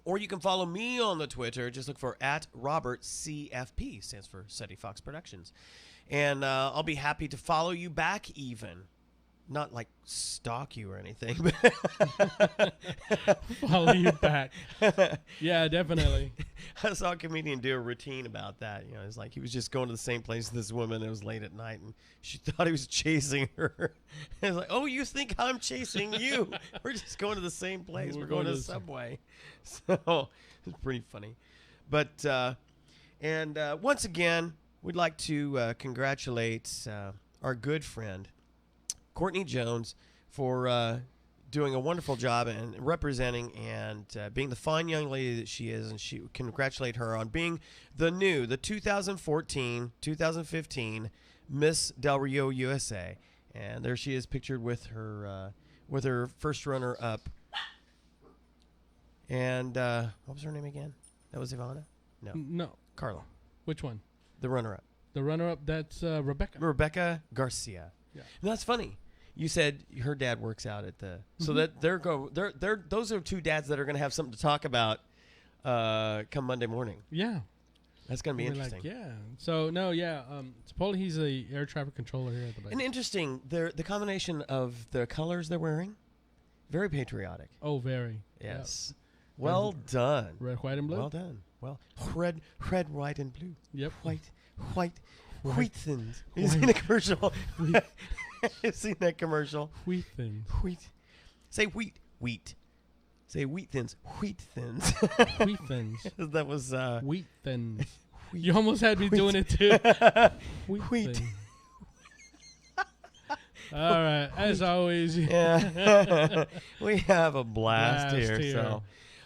Speaker 1: Or you can follow me on the Twitter. Just look for @RobertCFP, stands for Ceti Fox Productions. And I'll be happy to follow you back even. Not like stalk you or anything. But
Speaker 2: follow you back. Yeah, definitely.
Speaker 1: I saw a comedian do a routine about that. It's like he was just going to the same place as this woman. It was late at night, and she thought he was chasing her. It was like, oh, you think I'm chasing you? We're just going to the same place. We're going to the subway. So it's pretty funny. But once again, we'd like to congratulate our good friend, Courtney Jones, for doing a wonderful job and representing and being the fine young lady that she is. And she congratulate her on being the 2014-2015 Miss Del Rio USA. And there she is pictured with her first runner-up. And what was her name again? That was Ivana?
Speaker 2: No.
Speaker 1: Carla.
Speaker 2: Which one?
Speaker 1: The runner-up.
Speaker 2: The runner-up, that's Rebecca.
Speaker 1: Rebecca Garcia.
Speaker 2: Yeah.
Speaker 1: And that's funny. You said her dad works out at the, so that those are two dads that are going to have something to talk about come Monday morning.
Speaker 2: Yeah,
Speaker 1: that's going to be interesting.
Speaker 2: So supposedly he's a air traffic controller here at the base.
Speaker 1: And interesting, the combination of the colors they're wearing, very patriotic.
Speaker 2: Oh, very.
Speaker 1: Yes. Yep. Well done.
Speaker 2: Red, white, and blue.
Speaker 1: Well done. Well, red, white, and blue.
Speaker 2: Yep.
Speaker 1: White thins. You seen a commercial? You've seen that commercial?
Speaker 2: Wheat thins.
Speaker 1: Wheat. Say wheat. Say wheat thins. Wheat thins.
Speaker 2: Wheat thins.
Speaker 1: That was
Speaker 2: wheat thins.
Speaker 1: Wheat.
Speaker 2: You almost had me doing it too.
Speaker 1: Wheat.
Speaker 2: All right. As always.
Speaker 1: Yeah. We have a blast here. So,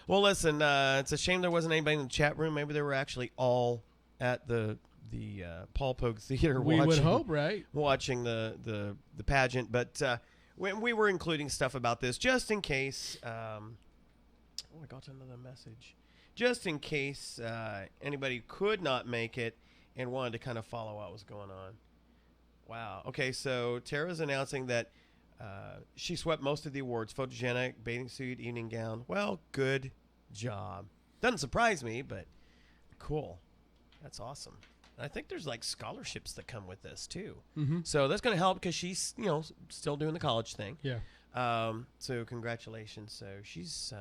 Speaker 1: well, listen. It's a shame there wasn't anybody in the chat room. Maybe they were actually all at the Paul Pogue Theater.
Speaker 2: We would hope, right?
Speaker 1: Watching the pageant, but we were including stuff about this just in case. I got another message. Just in case anybody could not make it and wanted to kind of follow what was going on. Wow. Okay, so Tara's announcing that she swept most of the awards: photogenic, bathing suit, evening gown. Well, good job. Doesn't surprise me, but cool. That's awesome. I think there's like scholarships that come with this too.
Speaker 2: Mm-hmm.
Speaker 1: So that's going to help because she's, still doing the college thing.
Speaker 2: Yeah.
Speaker 1: So congratulations. So she's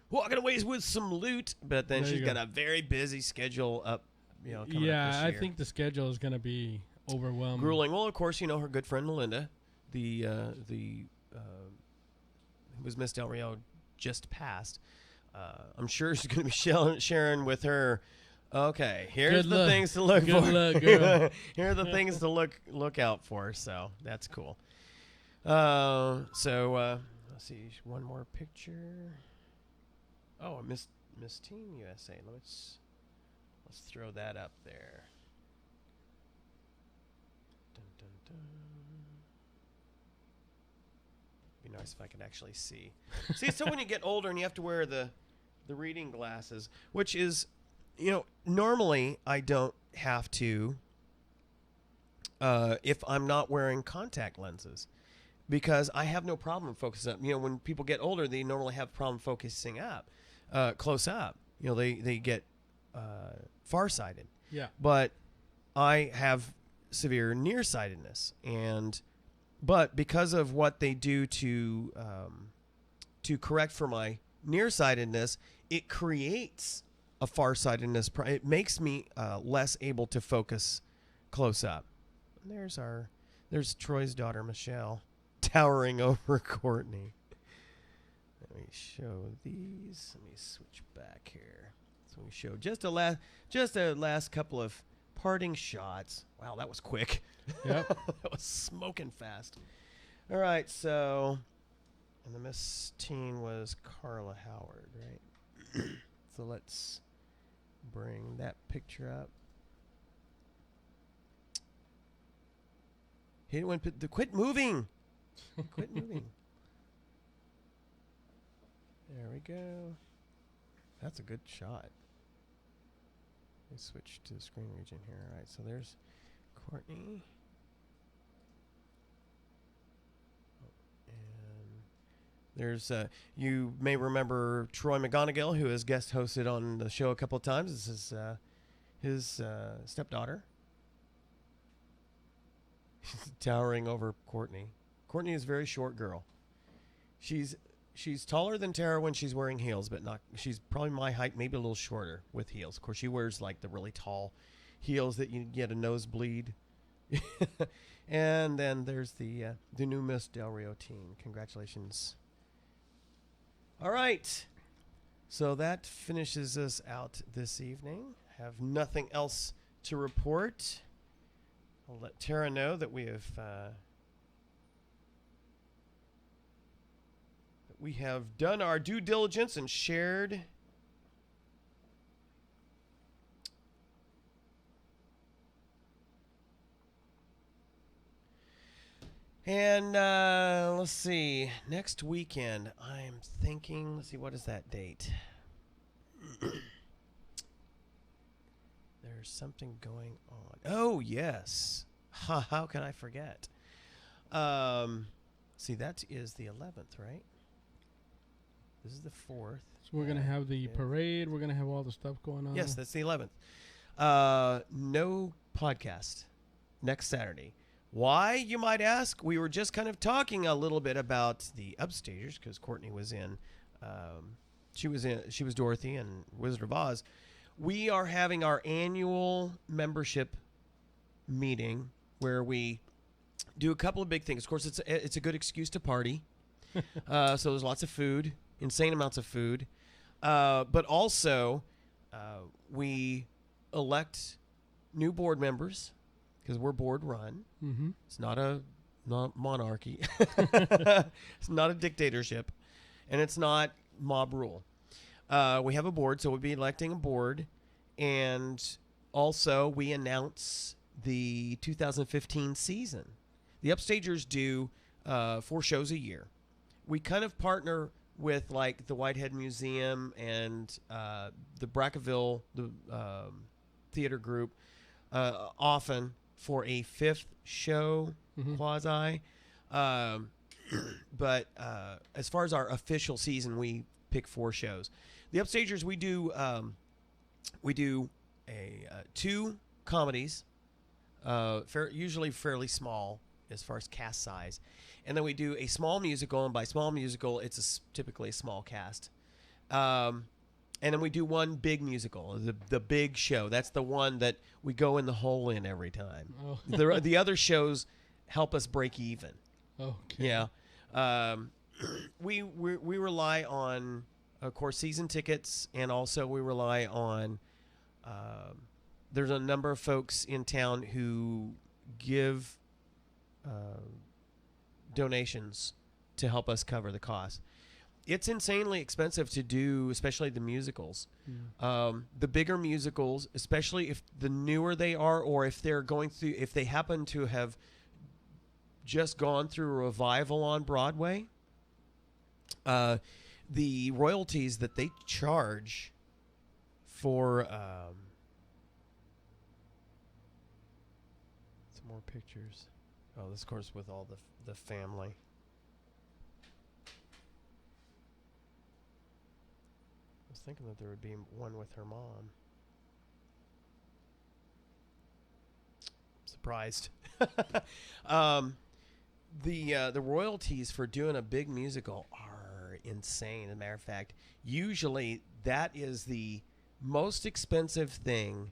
Speaker 1: walking away with some loot, but then she's got a very busy schedule up, coming up this year.
Speaker 2: I think the schedule is going to be overwhelming.
Speaker 1: Grueling. Well, of course, her good friend Melinda, who was Miss Del Rio, just passed. I'm sure she's going to be sharing with her. Okay, here's the things to look for.
Speaker 2: Good luck, girl.
Speaker 1: Here are the things to look out for. So that's cool. Let's see, one more picture. Oh, Miss Teen USA. Let's throw that up there. Dun, dun, dun. Be nice if I could actually see. See, so when you get older and you have to wear the reading glasses, which is. Normally I don't have to if I'm not wearing contact lenses because I have no problem focusing up. When people get older, they normally have a problem focusing up, close up. They get farsighted.
Speaker 2: Yeah.
Speaker 1: But I have severe nearsightedness, but because of what they do to correct for my nearsightedness, it creates a farsightedness. It makes me less able to focus close up. And there's Troy's daughter Michelle towering over Courtney. Let me show these. Let me switch back here. So we show just a last couple of parting shots. Wow, that was quick.
Speaker 2: Yep.
Speaker 1: That was smoking fast. All right, so and the Miss Teen was Carla Howard, right? So let's bring that picture up. Hit it when quit moving. Quit moving. There we go. That's a good shot. Let's switch to the screen region here. All right, so there's Courtney. And there's, you may remember Troy McGonigal, who has guest hosted on the show a couple of times. This is his stepdaughter. Towering over Courtney. Courtney is a very short girl. She's taller than Tara when she's wearing heels, but not. She's probably my height, maybe a little shorter with heels. Of course, she wears like the really tall heels that you get a nosebleed. And then there's the new Miss Del Rio teen. Congratulations. All right. So that finishes us out this evening. Have nothing else to report. I'll let Tara know that we have done our due diligence and shared and let's see, next weekend I'm thinking, let's see, what is that date? There's something going on. Oh yes, how can I forget? See, that is the 11th, right? This is the 4th.
Speaker 2: So we're going to have the parade. We're going to have all the stuff going on.
Speaker 1: Yes, that's the 11th. No podcast next Saturday. Why, you might ask? We were just kind of talking a little bit about the Upstagers because Courtney was in. She was Dorothy in Wizard of Oz. We are having our annual membership meeting where we do a couple of big things. Of course, it's a good excuse to party. So there's lots of food. Insane amounts of food, but also we elect new board members because we're board run.
Speaker 2: Mm-hmm.
Speaker 1: It's not monarchy. It's not a dictatorship, and it's not mob rule. We have a board, so we'll be electing a board, and also we announce the 2015 season. The Upstagers do 4 shows a year. We kind of partner with like the Whitehead Museum and the Brackaville theater group often for a 5th show, quasi. But as far as our official season, we pick 4 shows. The Upstagers, we do 2 comedies, usually fairly small as far as cast size. And then we do a small musical, and by small musical, it's typically a small cast. And then we do one big musical, the big show. That's the one that we go in the hole in every time.
Speaker 2: Oh.
Speaker 1: The other shows help us break even.
Speaker 2: Okay.
Speaker 1: Yeah. We rely on, of course, season tickets, and also we rely on. There's a number of folks in town who give donations to help us cover the cost. It's insanely expensive to do, especially the musicals. The bigger musicals, especially if the newer they are, or if they happen to have just gone through a revival on Broadway, the royalties that they charge for some more pictures. Oh, this, of course, with all the family. I was thinking that there would be one with her mom. Surprised. The royalties for doing a big musical are insane. As a matter of fact, usually that is the most expensive thing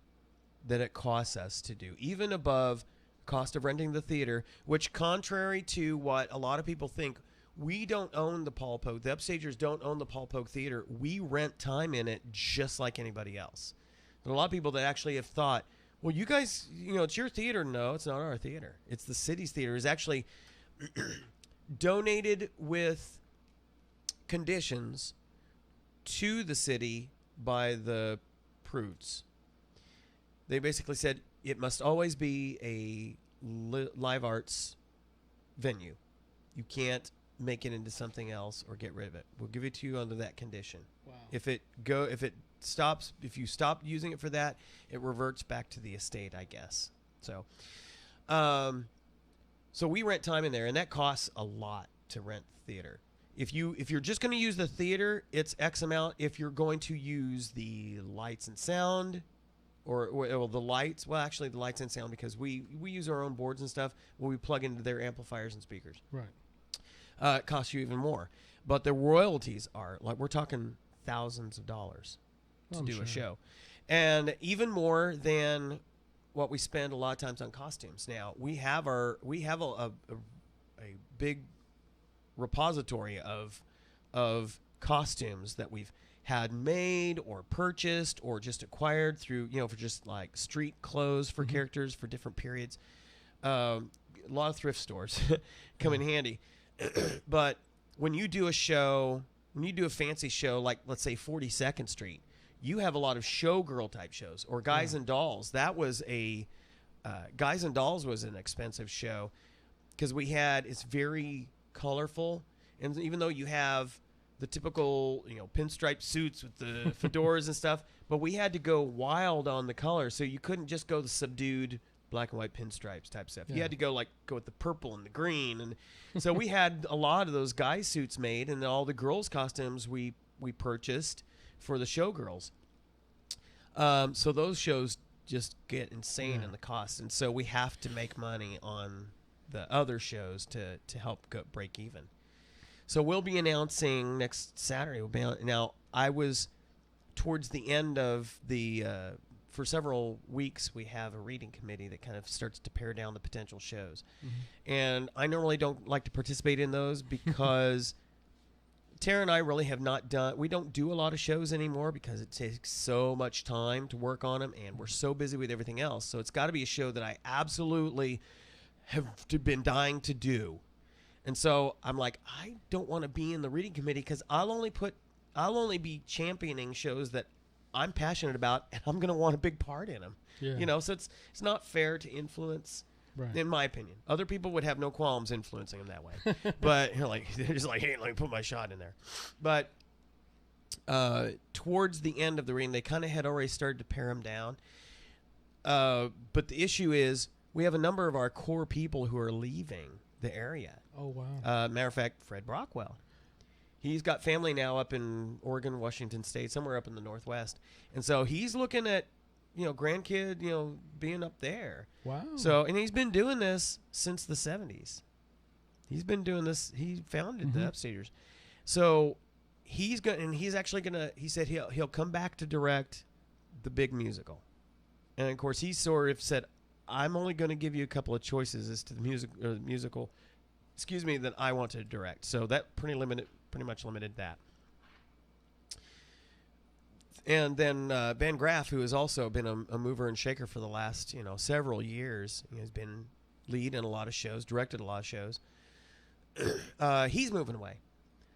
Speaker 1: that it costs us to do, even above cost of renting the theater, which, contrary to what a lot of people think, we don't own the Paul Pogue. The Upstagers don't own the Paul Pogue Theater. We rent time in it just like anybody else. There are a lot of people that actually have thought, well, you guys, it's your theater. No, it's not our theater. It's the city's theater. It's actually donated with conditions to the city by the Prudes. They basically said it must always be a live arts venue. You can't make it into something else or get rid of it. We'll give it to you under that condition.
Speaker 2: Wow.
Speaker 1: If you stop using it for that, it reverts back to the estate, I guess. So, so we rent time in there, and that costs a lot to rent theater. If you're just going to use the theater, it's X amount. If you're going to use the lights and sound, or the lights, well, actually the lights and sound, because we use our own boards and stuff where we plug into their amplifiers and speakers.
Speaker 2: Right.
Speaker 1: It costs you even more. But the royalties are, like, we're talking thousands of dollars to do a show. And even more than what we spend a lot of times on costumes. Now, we have a big repository of costumes that we've had made or purchased or just acquired through, for just like street clothes for characters for different periods. A lot of thrift stores come in handy. But when you do a fancy show, like let's say 42nd Street, you have a lot of showgirl type shows or Guys and Dolls. That was Guys and Dolls was an expensive show because it's very colorful. And even though you have the typical, pinstripe suits with the fedoras and stuff, but we had to go wild on the color. So you couldn't just go the subdued black and white pinstripes type stuff. You had to go with the purple and the green. And so we had a lot of those guy suits made, and all the girls' costumes we purchased for the showgirls. So those shows just get insane in the cost. And so we have to make money on the other shows to help break even. So we'll be announcing next Saturday. Now, I was towards the end of for several weeks, we have a reading committee that kind of starts to pare down the potential shows. Mm-hmm. And I normally don't like to participate in those because Tara and I really have not we don't do a lot of shows anymore because it takes so much time to work on them, and we're so busy with everything else. So it's got to be a show that I absolutely have been dying to do. And so I'm like, I don't want to be in the reading committee because I'll only be championing shows that I'm passionate about, and I'm going to want a big part in them. Yeah. So it's not fair to influence, in my opinion. Other people would have no qualms influencing them that way. But they're just like, hey, let me put my shot in there. But towards the end of the reading, they kind of had already started to pare them down. But the issue is we have a number of our core people who are leaving the area.
Speaker 2: Oh, wow.
Speaker 1: Matter of fact, Fred Brockwell. He's got family now up in Oregon, Washington State, somewhere up in the Northwest. And so he's looking at, grandkid, being up there.
Speaker 2: Wow.
Speaker 1: So, and he's been doing this since the 70s. He's been doing this. He founded the Upstagers. So he said he'll come back to direct the big musical. And of course he sort of said, I'm only going to give you a couple of choices as to the musical, that I want to direct. So that pretty much limited that. And then Ben Graff, who has also been a mover and shaker for the last several years, has been lead in a lot of shows, directed a lot of shows. He's moving away.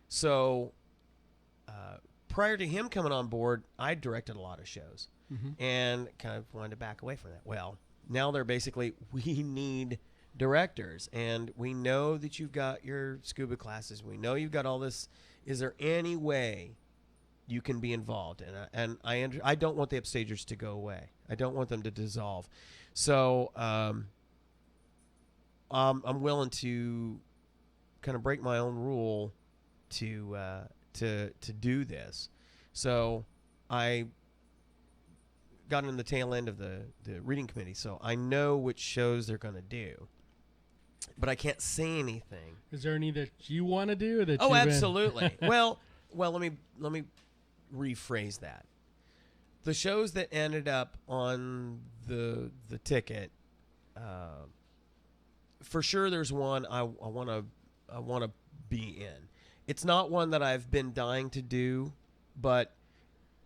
Speaker 1: So prior to him coming on board, I directed a lot of shows and kind of wanted to back away from that. Well, now they're basically, we need directors, and we know that you've got your scuba classes. We know you've got all this. Is there any way you can be involved? And I don't want the Upstagers to go away. I don't want them to dissolve. So I'm willing to kind of break my own rule to do this. So I got in the tail end of the reading committee, so I know which shows they're going to do, but I can't say anything.
Speaker 2: Is there any that you want to do? Or that
Speaker 1: absolutely. well, let me rephrase that. The shows that ended up on the ticket, for sure, there's one I want to be in. It's not one that I've been dying to do, but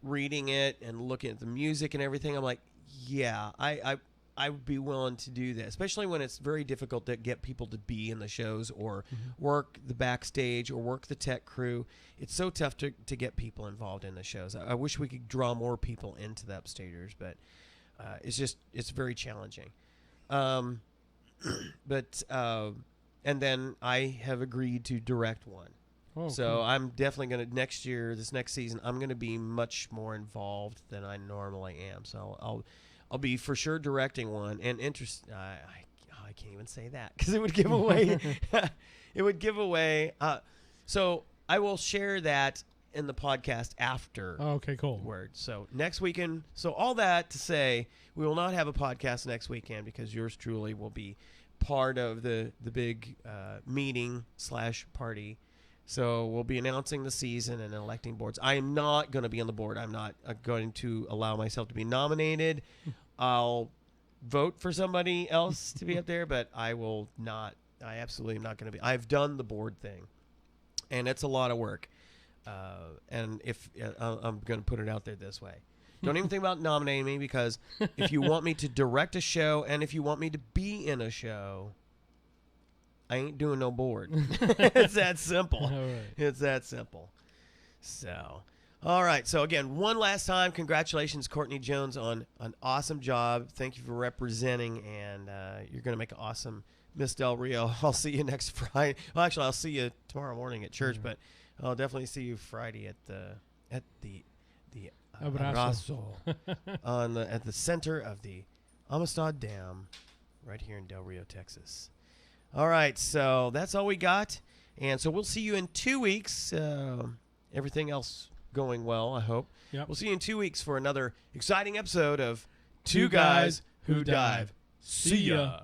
Speaker 1: reading it and looking at the music and everything, I'm like, yeah, I would be willing to do that, especially when it's very difficult to get people to be in the shows or work the backstage or work the tech crew. It's so tough to get people involved in the shows. I wish we could draw more people into the Upstagers, but it's very challenging. But and then I have agreed to direct one.
Speaker 2: Oh,
Speaker 1: So
Speaker 2: cool.
Speaker 1: I'm definitely going to this next season, I'm going to be much more involved than I normally am. So I'll be for sure directing one, and I can't even say that because it would give away. It would give away. So I will share that in the podcast after.
Speaker 2: Oh, okay, cool.
Speaker 1: So next weekend. So all that to say, we will not have a podcast next weekend because yours truly will be part of the big meeting / party. So we'll be announcing the season and electing boards. I am not going to be on the board. I'm not going to allow myself to be nominated. I'll vote for somebody else to be up there, but I will not. I absolutely am not going to be. I've done the board thing, and it's a lot of work. And if I'm going to put it out there this way, don't even think about nominating me, because if you want me to direct a show and if you want me to be in a show, I ain't doing no board. It's that simple.
Speaker 2: All right.
Speaker 1: It's that simple. So, all right. So, again, one last time, congratulations, Courtney Jones, on an awesome job. Thank you for representing, and you're going to make an awesome Miss Del Rio. I'll see you next Friday. Well, actually, I'll see you tomorrow morning at church, but I'll definitely see you Friday at the
Speaker 2: Abrazo.
Speaker 1: Abrazo at the center of the Amistad Dam right here in Del Rio, Texas. All right, so that's all we got. And so we'll see you in 2 weeks. Everything else going well, I hope.
Speaker 2: Yep.
Speaker 1: We'll see you in 2 weeks for another exciting episode of Two Guys Who Dive. See ya.